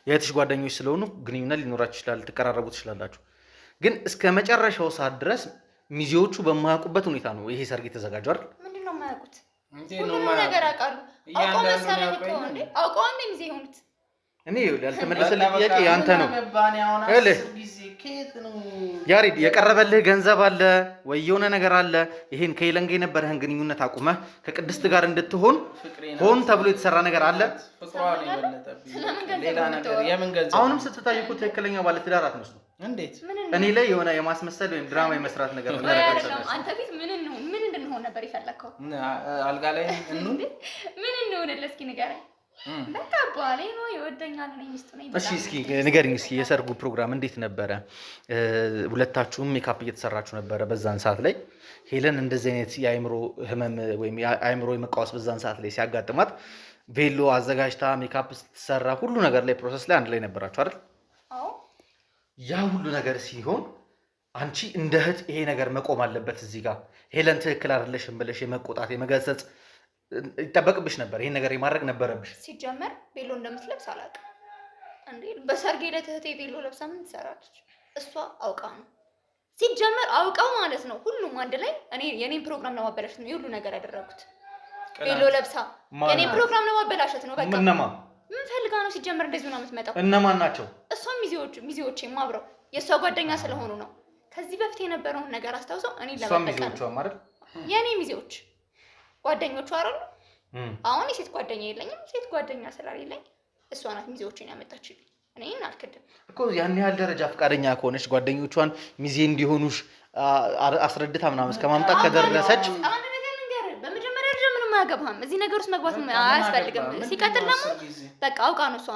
Speaker 1: የእህትሽ ጓደኞች ስለሆኑ ግንኙነት ሊኖራችሁ ይችላል፣ ልትቀራረቡ ትችላላችሁ። ግን እስከ መጨረሻው ሰዓት ድረስ ሚዜዎቹ በማያውቁበት ሁኔታ ነው ይሄ ሰርግ የተዘጋጀው አይደል?
Speaker 6: ምንድን ነው የማያውቁት? ሁሉም ነገር ያውቃሉ። አውቀው መሰለኝ እኮ እንዴ! አውቀው እንደ ሚዜ የሆኑት
Speaker 1: እኔ ያልተመለሰልኝ ጥያቄ ያንተ ነው። ያሬድ የቀረበልህ ገንዘብ አለ ወይ የሆነ ነገር አለ? ይሄን ከሄለን ጋር የነበረህን ግንኙነት አቁመህ ከቅድስት ጋር እንድትሆን ሆን ተብሎ የተሰራ ነገር አለ? አሁንም ስትታይ እኮ ትክክለኛ ባለትዳር አትመስሉም። እንዴት እኔ ላይ የሆነ የማስመሰል ወይም ድራማ የመስራት ነገር ነው።
Speaker 6: አንተ ፊት ምን እንድንሆን ነበር የፈለግከው?
Speaker 3: አልጋ ላይ
Speaker 6: ምን እንሆንልህ? እስኪ ንገረኝ። በቃ ባሌ ነው ይወደኛል ነው ሚስቱ ነው።
Speaker 1: እሺ እስኪ ንገሪኝ እስኪ የሰርጉ ፕሮግራም እንዴት ነበረ? ሁለታችሁም ሜካፕ እየተሰራችሁ ነበረ በዛን ሰዓት ላይ? ሄለን እንደዚህ አይነት የአእምሮ ህመም ወይም የአእምሮ መቃወስ በዛን ሰዓት ላይ ሲያጋጥማት ቬሎ አዘጋጅታ ሜካፕ ስትሰራ ሁሉ ነገር ላይ ፕሮሰስ ላይ አንድ ላይ ነበራችሁ አይደል?
Speaker 6: አዎ።
Speaker 1: ያ ሁሉ ነገር ሲሆን አንቺ እንደ እህት ይሄ ነገር መቆም አለበት እዚህ ጋር ሄለን ትክክል አይደለሽም ብለሽ የመቆጣት የመገሰጽ ይጠበቅብሽ ነበር። ይሄን ነገር የማድረግ ነበረብሽ።
Speaker 6: ሲጀመር ቤሎ እንደምትለብስ አላውቅም እንዴ። በሰርጌ ዕለት እህቴ ቤሎ ለብሳ ምን ትሰራለች? እሷ አውቃ ነው ሲጀመር አውቃው ማለት ነው። ሁሉም አንድ ላይ የኔን ፕሮግራም ለማበላሸት ነው ሁሉ ነገር ያደረጉት። ቤሎ ለብሳ የኔን ፕሮግራም ለማበላሸት ነው። በቃ ምን ፈልጋ ነው ሲጀመር እንደዚህ ነው የምትመጣው?
Speaker 1: እነማን ናቸው?
Speaker 6: እሷም ሚዜዎቼም አብረው የእሷ ጓደኛ ስለሆኑ ነው። ከዚህ በፊት የነበረውን ነገር አስታውሰው እኔ ለማበቃ የኔ ሚዜዎች ጓደኞቹ አይደሉ? አሁን የሴት ጓደኛ የለኝም። ሴት ጓደኛ ስላሌለኝ እሷ ናት ሚዜዎችን ያመጣችልኝ። እኔን አልክድም
Speaker 1: እኮ ያን ያህል ደረጃ ፈቃደኛ ከሆነች ጓደኞቿን ሚዜ እንዲሆኑሽ አስረድታ ምናምን እስከ ማምጣት ከደረሰች
Speaker 6: አንድ ነገር ልንገርህ። በመጀመሪያ ደረጃ ምንም አያገባህም። እዚህ ነገር ውስጥ መግባት አያስፈልግም። ሲቀጥል ደግሞ በቃ አውቃ ነው እሷ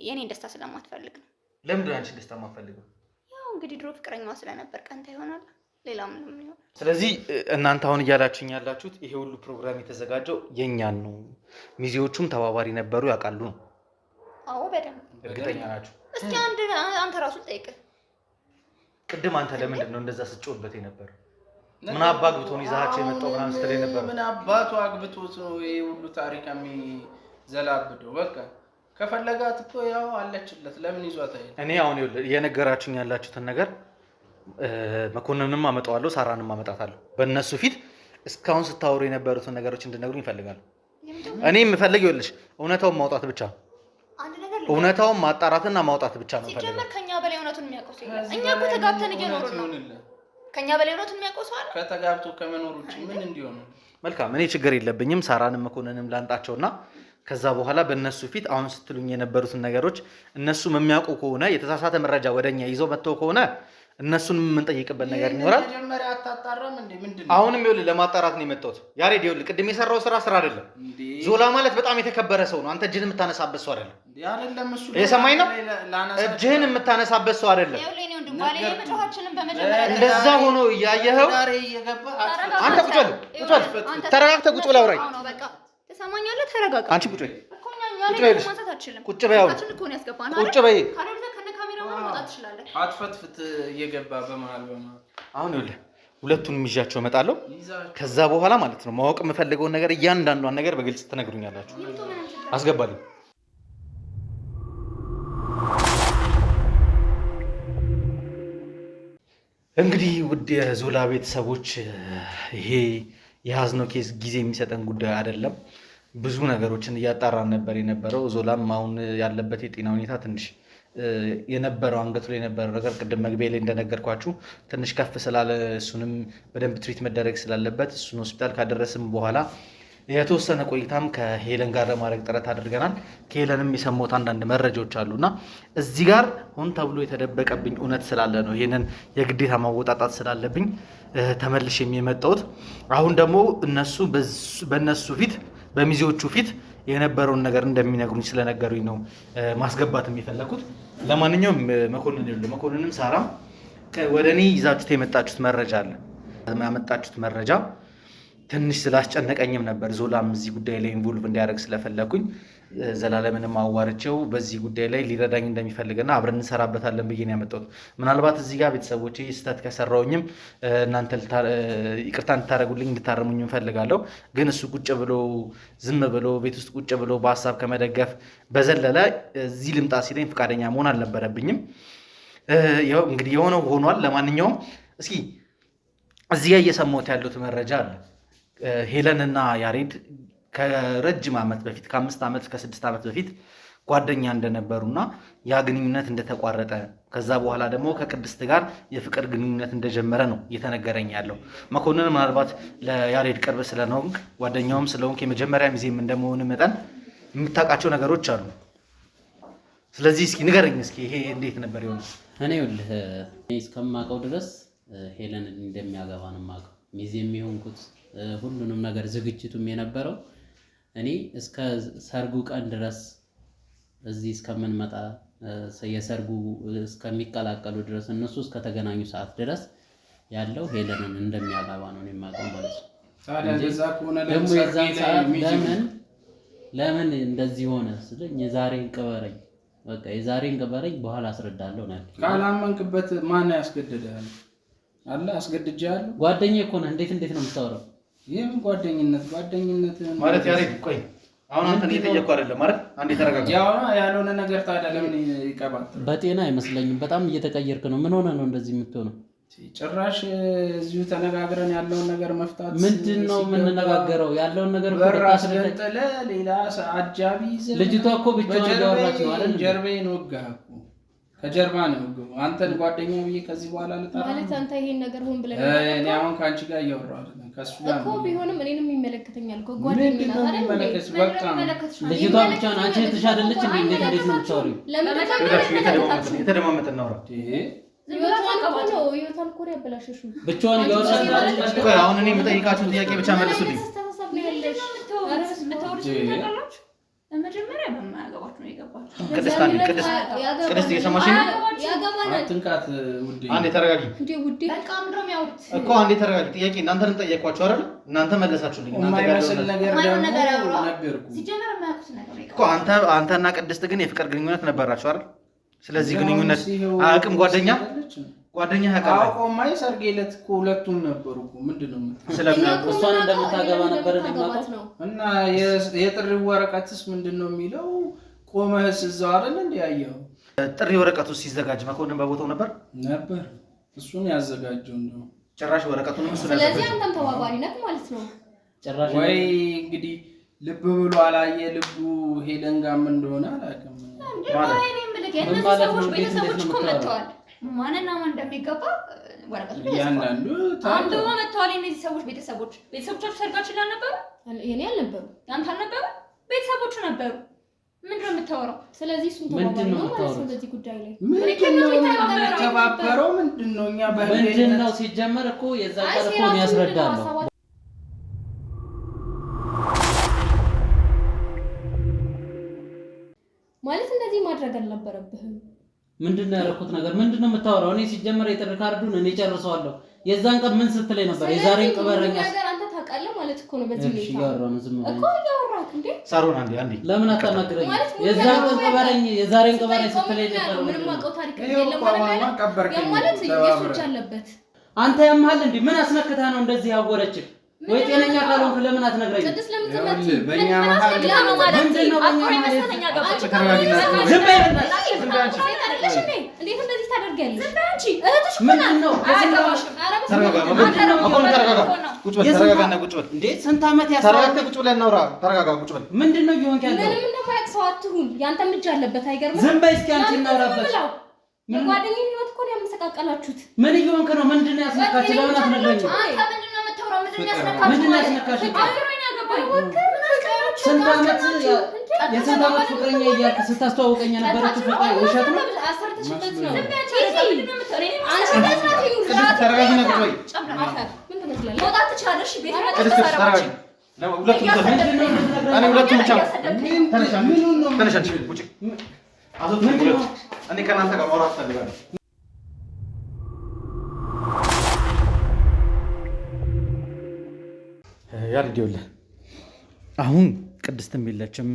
Speaker 6: የኔን ደስታ ስለማትፈልግ ነው።
Speaker 1: ለምንድን ነው አንቺን ደስታ የማትፈልገው?
Speaker 6: ያው እንግዲህ ድሮ ፍቅረኛዋ ስለነበር ቀንታ ይሆናል። ሌላ ምንም ይሆናል።
Speaker 1: ስለዚህ እናንተ አሁን እያላችሁኝ ያላችሁት ይሄ ሁሉ ፕሮግራም የተዘጋጀው የኛን ነው፣ ሚዜዎቹም ተባባሪ ነበሩ፣ ያውቃሉ ነው?
Speaker 6: አዎ በደንብ
Speaker 1: እርግጠኛ ናችሁ?
Speaker 6: እስኪ አንተ ራሱ ጠይቅ።
Speaker 1: ቅድም አንተ ለምንድን ነው እንደዛ ስትጮህበት የነበረ? ምን አባ አግብቶን ይዛሃቸው የመጣው ምናምን ስትለኝ ነበር።
Speaker 3: ምን አባቱ አግብቶት ነው ይሄ ሁሉ ታሪክ የሚዘላብደው? በቃ ከፈለጋት እኮ ያው አለችለት። ለምን ይዟት አይደል?
Speaker 1: እኔ አሁን እየነገራችሁኝ ያላችሁትን ነገር መኮንንም አመጣዋለሁ፣ ሳራንም አመጣታለሁ። በእነሱ ፊት እስካሁን ስታወሩ የነበሩትን ነገሮች እንድነግሩኝ ይፈልጋሉ። እኔ የምፈልገው ይኸውልሽ እውነታውን ማውጣት ብቻ፣ እውነታውን ማጣራትና ማውጣት ብቻ ነው።
Speaker 6: ሲጀመር ከኛ በላይ እውነቱን የሚያውቀው ሰው የለም። እኛ እኮ ተጋብተን እየኖርን ነው። ከኛ በላይ እውነቱን የሚያውቀው ሰው አለ?
Speaker 3: ከተጋብቶ ከመኖር ውጭ ምን እንዲሆን ነው?
Speaker 1: መልካም፣ እኔ ችግር የለብኝም። ሳራንም መኮንንም ላንጣቸውና ከዛ በኋላ በእነሱ ፊት አሁን ስትሉኝ የነበሩትን ነገሮች እነሱም የሚያውቁ ከሆነ የተሳሳተ መረጃ ወደኛ ይዘው መጥተው ከሆነ እነሱን የምንጠይቅበት ነገር ይኖራል።
Speaker 3: መጀመሪያ አታጣራም እንዴ? ምንድን ነው?
Speaker 1: አሁንም ይኸውልህ ለማጣራት ነው የመጣሁት። ያሬድ ይኸውልህ ቅድም የሰራው ስራ አይደለም። ዞላ ማለት በጣም የተከበረ ሰው ነው። አንተ እጅህን የምታነሳበት ሰው አይደለም።
Speaker 3: አይደለም እሱ
Speaker 1: የሰማኝ ነው። እጅህን የምታነሳበት ሰው አይደለም። እንደዛ ሆኖ እያየኸው አንተ ቁጭ በል፣ ተረጋግተህ ቁጭ ብለህ አውራኝ።
Speaker 6: ትሰማኛለህ? ተረጋጋ።
Speaker 1: አንቺ ቁጭ በይ፣ ቁጭ በይ፣ ቁጭ በይ።
Speaker 3: አትፈትፍት እየገባ በመሀል
Speaker 1: አሁን ይኸውልህ ሁለቱንም ይዣቸው እመጣለሁ። ከዛ በኋላ ማለት ነው ማወቅ የምፈልገውን ነገር እያንዳንዷን ነገር በግልጽ ትነግሩኛላችሁ። አስገባልኝ። እንግዲህ ውድ የዞላ ቤተሰቦች ይሄ የያዝነው ኬዝ ጊዜ የሚሰጠን ጉዳይ አይደለም። ብዙ ነገሮችን እያጣራን ነበር የነበረው። ዞላም አሁን ያለበት የጤና ሁኔታ ትንሽ የነበረው አንገቱ ላይ የነበረው ነገር ቅድም መግቢያ ላይ እንደነገርኳችሁ ትንሽ ከፍ ስላለ እሱንም በደንብ ትሪት መደረግ ስላለበት እሱን ሆስፒታል ካደረስም በኋላ የተወሰነ ቆይታም ከሄለን ጋር ለማድረግ ጥረት አድርገናል። ከሄለንም የሰማሁት አንዳንድ መረጃዎች አሉና እዚህ ጋር ሆን ተብሎ የተደበቀብኝ እውነት ስላለ ነው ይሄንን የግዴታ ማወጣጣት ስላለብኝ ተመልሼ የመጣሁት። አሁን ደግሞ እነሱ በእነሱ ፊት በሚዜዎቹ ፊት የነበረውን ነገር እንደሚነግሩኝ ስለነገሩኝ ነው ማስገባትም የፈለኩት። ለማንኛውም መኮንንም ሳራም ወደ እኔ ይዛችሁት የመጣችሁት መረጃ አለ። ያመጣችሁት መረጃ ትንሽ ስላስጨነቀኝም ነበር ዞላም እዚህ ጉዳይ ላይ ኢንቮልቭ እንዲያደርግ ስለፈለኩኝ ዘላለምንም አዋርቼው በዚህ ጉዳይ ላይ ሊረዳኝ እንደሚፈልግና አብረን እንሰራበታለን ብዬ ነው ያመጣሁት። ምናልባት እዚህ ጋር ቤተሰቦቼ ስህተት ከሰራሁኝም እናንተ ይቅርታ እንድታደርጉልኝ እንድታረሙኝ እንፈልጋለሁ። ግን እሱ ቁጭ ብሎ ዝም ብሎ ቤት ውስጥ ቁጭ ብሎ በሀሳብ ከመደገፍ በዘለለ እዚህ ልምጣ ሲለኝ ፈቃደኛ መሆን አልነበረብኝም። እንግዲህ የሆነው ሆኗል። ለማንኛውም እስኪ እዚህ ጋር እየሰማሁት ያሉት መረጃ አለ። ሄለንና ያሬድ ከረጅም ዓመት በፊት ከ5 ዓመት ከ6 ዓመት በፊት ጓደኛ እንደነበሩና ያ ግንኙነት እንደተቋረጠ ከዛ በኋላ ደግሞ ከቅድስት ጋር የፍቅር ግንኙነት እንደጀመረ ነው እየተነገረኝ ያለው። መኮንን ምናልባት ለያሬድ ቅርብ ስለሆንክ ጓደኛውም ስለሆንክ የመጀመሪያ ጊዜም እንደመሆን መጠን የምታውቃቸው ነገሮች አሉ። ስለዚህ እስኪ ንገረኝ፣ እስኪ ይሄ እንዴት ነበር የሆነው?
Speaker 7: እኔ እስከማውቀው ድረስ ሄለንን እንደሚያገባ ነው የማውቀው። ሚዜ የሚሆንኩት ሁሉንም ነገር ዝግጅቱም የነበረው እኔ እስከ ሰርጉ ቀን ድረስ እዚህ እስከምንመጣ የሰርጉ እስከሚቀላቀሉ ድረስ እነሱ እስከተገናኙ ሰዓት ድረስ ያለው ሄለንን እንደሚያገባ ነው የማውቀው ማለት ነው። ደግሞ የዛን ሰዓት ለምን እንደዚህ ሆነ ስለኝ የዛሬን ቅበረኝ፣ በቃ የዛሬን ቅበረኝ በኋላ አስረዳለሁ ነው።
Speaker 3: ካላመንክበት ማን ያስገድዳል? አለ አስገድጃለሁ።
Speaker 7: ጓደኛዬ እኮ ነህ። እንዴት ነው የምታወራው?
Speaker 3: ይሄም ጓደኝነት
Speaker 1: ማለት ያሬድ፣ ቆይ አሁን አንተ እየጠየቅኩ አይደለም ማለት አንዴ ተረጋጋ።
Speaker 3: ያልሆነ ነገር ታዲያ ለምን ይቀባጥራል?
Speaker 7: በጤና አይመስለኝም። በጣም እየተቀየርክ ነው። ምን ሆነ ነው እንደዚህ የምትሆነው?
Speaker 3: ጭራሽ እዚሁ ተነጋግረን ያለውን ነገር መፍታት።
Speaker 7: ምንድነው የምንነጋገረው? ያለውን ነገር
Speaker 3: በራስገንጠለ ሌላ አጃቢ ይዘህ
Speaker 7: ልጅቷ እኮ ብቻዋን እያወራች ነው አይደል?
Speaker 3: ጀርባዬን ወጋህ እኮ ከጀርባ ነው ወጋሁ። አንተን ጓደኛ ብዬ ከዚህ በኋላ ልጣራ
Speaker 8: ማለት አንተ ይሄን ነገር ሆን ብለህ
Speaker 3: እኔ አሁን ካንቺ ጋር እያወራሁ አይደለም ከሱ ጋር
Speaker 8: እኮ ቢሆንም እኔንም ይመለከተኛል እኮ ጓደኛ ነው አይደል?
Speaker 3: በቃ
Speaker 7: ልጅቷ ብቻዋን አንቺ ተሻደለች እንዴ? እንዴት ነው የምታወሪው?
Speaker 1: የተደማመጠ እናውራ።
Speaker 8: ህይወቷን እኮ ነው ያበላሸሽው።
Speaker 7: ብቻዋን እያወራች አይደል?
Speaker 1: ቆይ አሁን እኔ የምጠይቃችሁን ጥያቄ ብቻ መልሱልኝ።
Speaker 6: መጀመሪያ በማያገባችሁ ነው የገባችሁ።
Speaker 1: ቅድስት እየሰማሽኝ ነው?
Speaker 3: አትንካት ውዴ።
Speaker 1: አንዴ ተረጋጊ
Speaker 6: በቃ ምንድን ነው የሚያወሩት
Speaker 1: እኮ አንዴ ተረጋጊ። ጥያቄ እናንተንም ጠየኳችሁ አይደል? እናንተ መለሳችሁልኝ።
Speaker 3: የማይመስል ነገር ደግሞ ነገርኩ።
Speaker 6: ሲጀመር የማያውቁት ነገር
Speaker 1: እኮ አንተና ቅድስት ግን የፍቅር ግንኙነት ነበራችሁ አይደል? ስለዚህ ግንኙነት አያውቅም ጓደኛ ያውቃል።
Speaker 3: አውቆማይ ሰርግ ዕለት እኮ ሁለቱም ነበሩ እኮ ምንድነው
Speaker 7: እሷን እንደምታገባ ነበር እንደማውቀው
Speaker 3: እና የጥሪ ወረቀትስ ምንድነው የሚለው? ቆመህስ እዛው አይደል እንዴ ያየው?
Speaker 1: ጥሪ ወረቀቱ ሲዘጋጅ መኮንን በቦታው ነበር።
Speaker 3: እሱን ያዘጋጀው ነው
Speaker 1: ጭራሽ ወረቀቱንም እሱ
Speaker 8: ያዘጋጀው። ስለዚህ አንተም ተባባሪ ነህ ማለት ነው።
Speaker 7: ጭራሽ
Speaker 3: ወይ እንግዲህ ልብ ብሎ አላየ ልቡ ሄለን ጋርም እንደሆነ አላውቅም።
Speaker 6: ቤተሰቦች እኮ መጥተዋል። ማንና ማን እንደሚገባ ወረቀቱ
Speaker 3: ያንዳንዱ
Speaker 6: አንዱ መጥተዋል። እነዚህ ሰዎች ቤተሰቦቻችሁ ሰርጋችሁ ላይ ነበሩ?
Speaker 8: የኔ አልነበሩ።
Speaker 6: ያንተ አልነበሩ? ቤተሰቦቹ ነበሩ። ምንድን ነው የምታወራው?
Speaker 8: ስለዚህ እሱን ተባባሪ ነው ማለት ነው በዚህ ጉዳይ ላይ።
Speaker 3: ተባበረው ምንድነው? እኛ
Speaker 7: ምንድነው ሲጀመር እኮ የዛ ቀር እኮ ነው ያስረዳለሁ።
Speaker 8: ማለት እንደዚህ ማድረግ አልነበረብህም።
Speaker 7: ምንድነው ያደረኩት ነገር? ምንድነው የምታወራው? እኔ ሲጀመር የጥሪ ካርዱን እኔ ጨርሰዋለሁ። የዛን ቀን ምን ስትለኝ ነበር? የዛሬን ቅበረኛ
Speaker 8: ነገር አንተ ታውቃለህ ማለት እኮ ነው። በዚህ ላይ
Speaker 7: ያወራው ዝም ብሎ
Speaker 8: እኮ ያወራክ እንዴ?
Speaker 1: ሳሮን አንዴ
Speaker 7: ለምን አታናግረኝ? የዛን ቀን ቅበረኝ፣ የዛሬን ቅበረኝ ስትለኝ ነበር።
Speaker 8: ምንም አውቀው ታሪክ የለም ማለት የሱች አለበት።
Speaker 7: አንተ ያምሃል እንዴ? ምን አስነክተህ ነው እንደዚህ ያወረችህ? ወይ ጤነኛ ካልሆንክ ለምን አትነግረኝ?
Speaker 8: ቅድስት ለምን ተመት?
Speaker 3: በእኛ መሀል
Speaker 6: ለምን ማለት
Speaker 7: ምንድነው?
Speaker 6: አጥሮ ይመስለኛ ገባች።
Speaker 7: ዝም በይ በእናትሽ።
Speaker 8: እንዴት እንደዚህ ታደርጊያለሽ?
Speaker 6: ዝም በይ አንቺ እህትሽ እኮ ናት።
Speaker 7: ምንድነው?
Speaker 6: አያገባሽም።
Speaker 1: ተረጋጋ። ቁጭ በል። ተረጋጋና ቁጭ በል።
Speaker 7: እንዴ ስንት ዓመት
Speaker 1: ተረጋግተህ ቁጭ ብለን እናውራ። ተረጋጋ፣ ቁጭ በል።
Speaker 7: ምንድነው እየሆንክ ያለው?
Speaker 8: ምንም እንደማያውቅ ሰው አትሁን። ያንተም እጅ አለበት። አይገርምም?
Speaker 7: ዝም በይ እስኪ አንቺ እናውራበት።
Speaker 8: የጓደኛዬን ህይወት እኮ ነው ያመሰቃቀላችሁት።
Speaker 7: ምን እየሆንክ ነው? ምንድነው ያስነካችሁ? ለምን አትነግረኝም? ምንድነው ያስነካሽ? ስንት ዓመት የስንት ዓመት ፍቅረኛ እያልክ ስታስተዋውቀኝ የነበረችው ፍቅር ውሸት ነው?
Speaker 1: ያልዲውልህ አሁን ቅድስትም የለችም፣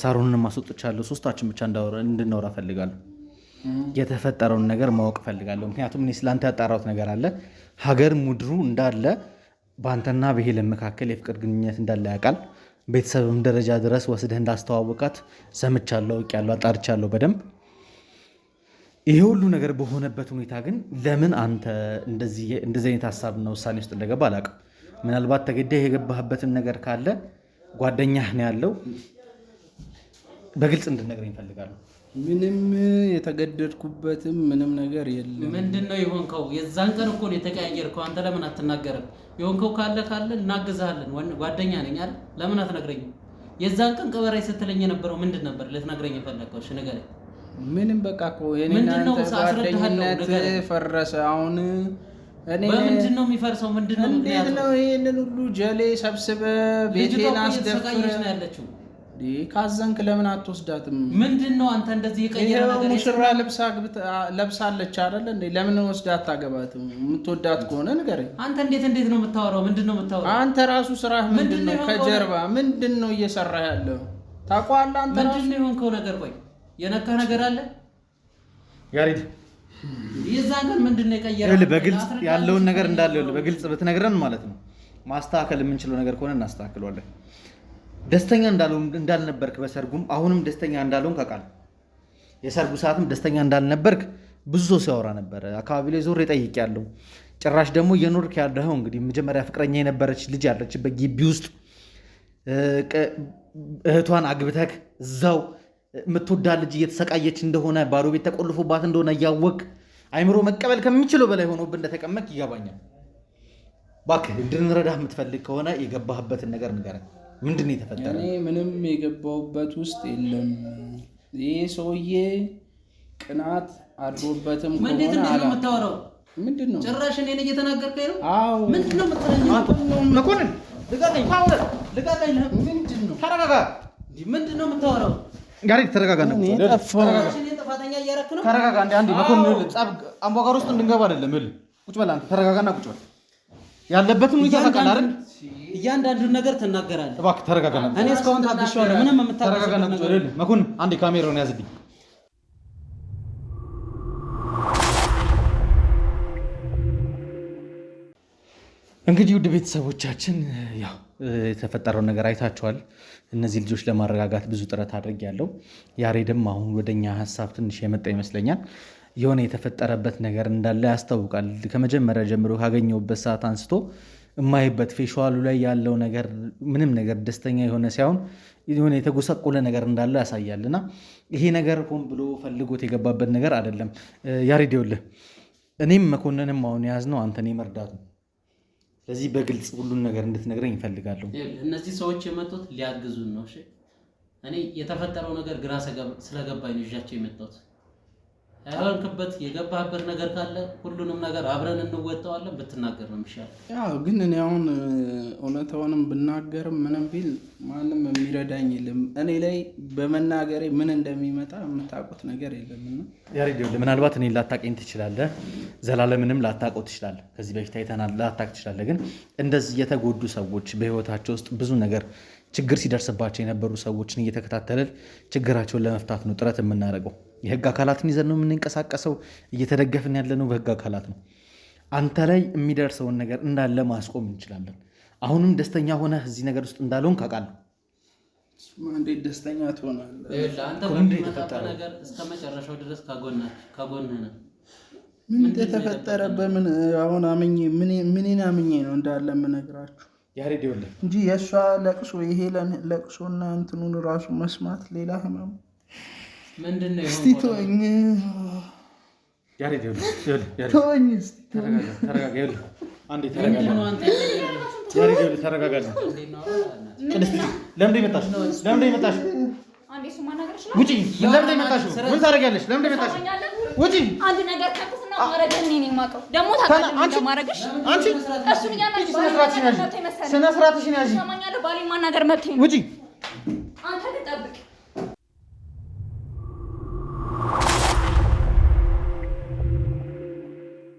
Speaker 1: ሳሮንንም አስወጥቻለሁ። ሶስታችን ብቻ እንድናወራ ፈልጋለሁ። የተፈጠረውን ነገር ማወቅ ፈልጋለሁ። ምክንያቱም እኔ ስላንተ ያጣራሁት ነገር አለ። ሀገር ሙድሩ እንዳለ በአንተና በሄለን መካከል የፍቅር ግንኙነት እንዳለ ያውቃል። ቤተሰብም ደረጃ ድረስ ወስደህ እንዳስተዋወቃት ሰምቻለሁ፣ አውቄያለሁ፣ አጣርቻለሁ በደንብ። ይሄ ሁሉ ነገር በሆነበት ሁኔታ ግን ለምን አንተ እንደዚህ አይነት ሀሳብና ውሳኔ ውስጥ እንደገባ አላውቅም። ምናልባት ተገደህ የገባህበትን ነገር ካለ ጓደኛህ ነው ያለው፣ በግልጽ እንድነግረኝ እፈልጋለሁ።
Speaker 3: ምንም የተገደድኩበትም ምንም ነገር የለም።
Speaker 7: ምንድነው የሆንከው? የዛን ቀን እኮ ነው የተቀያየርከው። አንተ ለምን አትናገርም? የሆንከው ካለ እናግዛለን። ጓደኛ ነኝ አይደል? ለምን አትነግረኝም? የዛን ቀን ቀበራይ ስትለኝ የነበረው ምንድን ነበር ልትነግረኝ የፈለግከው? እሺ ንገረኝ።
Speaker 3: ምንም በቃ እኮ የኔና አንተ ጓደኝነት ፈረሰ። አሁን
Speaker 7: በምንድን ነው የሚፈርሰው? ምንድነው
Speaker 3: እንዴት ነው ይሄንን ሁሉ ጀሌ ሰብስበ ቤቴን አስደፍረህ ነው ያለችው? ካዘንክ ለምን አትወስዳትም?
Speaker 7: ምንድነው አንተ እንደዚህ የቀየረ ነገር?
Speaker 3: ሙሽራ ለብሳለች አይደል እንዴ? ለምን ወስዳት አታገባትም? የምትወዳት ከሆነ ንገረኝ።
Speaker 7: አንተ እንዴት ነው የምታወራው? ምንድነው የምታወራው?
Speaker 3: አንተ ራሱ ስራህ ምንድነው? ከጀርባ ምንድነው እየሰራህ ያለው? ታውቀዋለህ አንተ ራሱ
Speaker 7: ምንድነው የሆንከው ነገር? ቆይ የነካህ ነገር አለ
Speaker 1: ያሬድ?
Speaker 7: የዛን ቀን ምንድነው የቀየረው?
Speaker 1: በግልጽ ያለውን ነገር እንዳለ በግልጽ ብትነግረን ማለት ነው ማስተካከል የምንችለው ነገር ከሆነ እናስተካክለዋለን። ደስተኛ እንዳልነበርክ በሰርጉም አሁንም ደስተኛ እንዳልሆንክ አውቃለሁ። የሰርጉ ሰዓትም ደስተኛ እንዳልነበርክ ብዙ ሰው ሲያወራ ነበረ። አካባቢ ላይ ዞሬ ጠይቄያለሁ። ጭራሽ ደግሞ የኖርክ ያለኸው እንግዲህ መጀመሪያ ፍቅረኛ የነበረች ልጅ ያለችበት ግቢ ውስጥ እህቷን አግብተክ እዛው የምትወዳት ልጅ እየተሰቃየች እንደሆነ ባዶ ቤት ተቆልፎባት እንደሆነ እያወቅ አይምሮ መቀበል ከሚችለው በላይ ሆኖብህ እንደተቀመጥክ ይገባኛል። እባክህ እንድንረዳህ የምትፈልግ ከሆነ የገባህበትን ነገር ንገረን። ምንድን ነው የተፈጠረ?
Speaker 3: እኔ ምንም የገባሁበት ውስጥ የለም። ይህ ሰውዬ ቅናት አድሮበትም ከሆነ
Speaker 7: የምታወራው ምንድን ነው? ጭራሽ እኔን እየተናገርከኝ ነው?
Speaker 3: አዎ።
Speaker 7: ምንድን ነው የምትለኝ?
Speaker 1: መኮንን ልቀቀኝ!
Speaker 7: ልቀቀኝ! ምንድን ነው?
Speaker 1: ተረጋጋ!
Speaker 7: ምንድን ነው የምታወራው?
Speaker 1: ጋሪ ተረጋጋ ነው።
Speaker 7: ጥፋተኛ እያደረክ ነው።
Speaker 1: ተረጋጋ። አንዴ መኮንን ጸብ አምባጓሮ ውስጥ እንድንገባ አይደለም። ቁጭ በል አንተ። ተረጋጋና ቁጭ በል። ያለበትን ሁኔታ ታውቃለህ አይደል?
Speaker 7: እያንዳንዱን ነገር ትናገራለህ።
Speaker 1: እባክህ ተረጋጋ።
Speaker 7: እኔ እስካሁን ታግሼዋለሁ። ምንም
Speaker 1: ተረጋጋ ነው። ቁጭ በል መኮንን። አንዴ ካሜራውን ያዝልኝ። እንግዲህ ውድ ቤተሰቦቻችን ያው የተፈጠረውን ነገር አይታችኋል። እነዚህ ልጆች ለማረጋጋት ብዙ ጥረት አድርጌያለሁ። ያሬድም አሁን ወደኛ ሀሳብ ትንሽ የመጣ ይመስለኛል። የሆነ የተፈጠረበት ነገር እንዳለ ያስታውቃል። ከመጀመሪያ ጀምሮ ካገኘሁበት ሰዓት አንስቶ የማይበት ፌሻሉ ላይ ያለው ነገር ምንም ነገር ደስተኛ የሆነ ሳይሆን የሆነ የተጎሳቆለ ነገር እንዳለ ያሳያል። እና ይሄ ነገር ሆን ብሎ ፈልጎት የገባበት ነገር አይደለም። ያሬድ ይኸውልህ፣ እኔም መኮንንም አሁን የያዝነው አንተን መርዳት ነው። ስለዚህ በግልጽ ሁሉን ነገር እንድትነግረኝ ይፈልጋለሁ።
Speaker 7: እነዚህ ሰዎች የመጡት ሊያግዙን ነው። እሺ፣ እኔ የተፈጠረው ነገር ግራ ስለገባኝ ነው ይዣቸው የመጣሁት። ያልክበት የገባህበት ነገር ካለ ሁሉንም ነገር አብረን እንወጣዋለን። ብትናገር ነው የሚሻለው።
Speaker 3: ያው ግን እኔ አሁን እውነታውንም ብናገርም ምንም ቢል ማንም የሚረዳኝ የለም። እኔ ላይ በመናገሬ ምን እንደሚመጣ የምታውቁት ነገር የለም።
Speaker 1: ያሬድ ምናልባት እኔ ላታውቀኝ ትችላለህ፣ ዘላለምንም ላታውቀው ትችላለህ። ከዚህ በፊት አይተናል፣ ላታውቅ ትችላለህ። ግን እንደዚህ የተጎዱ ሰዎች በህይወታቸው ውስጥ ብዙ ነገር ችግር ሲደርስባቸው የነበሩ ሰዎችን እየተከታተልን ችግራቸውን ለመፍታት ነው ጥረት የምናደርገው። የህግ አካላትን ይዘን ነው የምንንቀሳቀሰው። እየተደገፍን ያለነው በህግ አካላት ነው። አንተ ላይ የሚደርሰውን ነገር እንዳለ ማስቆም እንችላለን። አሁንም ደስተኛ ሆነህ እዚህ ነገር ውስጥ እንዳልሆን ካውቃለሁ።
Speaker 3: እንዴት ደስተኛ ትሆናለህ?
Speaker 7: አንተ በሚመጣው ነገር እስከ መጨረሻው ድረስ ከጎንህ ነን።
Speaker 3: ምን ተፈጠረ? በምን አሁን አምኜ ምንን አምኜ ነው እንዳለ የምነግራችሁ
Speaker 1: ያሬድ ይኸውልህ
Speaker 3: እንጂ የእሷ ለቅሶ የሄለን ለቅሶና እንትኑን ራሱ መስማት ሌላ ህመም
Speaker 7: ምንድነው?
Speaker 3: እስቲ ተወኝ
Speaker 1: ያሬድ ይኸውልህ
Speaker 3: ተወኝ። እስቲ
Speaker 1: ተረጋጋ። ይኸውልህ አንዴ ተረጋጋ። ያሬድ ይኸውልህ ተረጋጋ። ለምን የመጣሽ? ውጪ! ለምን የመጣሽ? ምን ታደርጊያለሽ? ለምን የመጣሽ? ውጪ!
Speaker 6: አንድ ነገር ከክፉና ማረገን እኔ ነኝ የማውቀው። ደግሞ ታውቃለህ ማረግሽ
Speaker 1: አንቺ
Speaker 6: እሱን ያናችሁ
Speaker 1: ስነ ስርዓትሽን ያዢ።
Speaker 6: ሰማኛለህ። ባሌን ማናገር መብቴ ነው።
Speaker 1: ውጪ!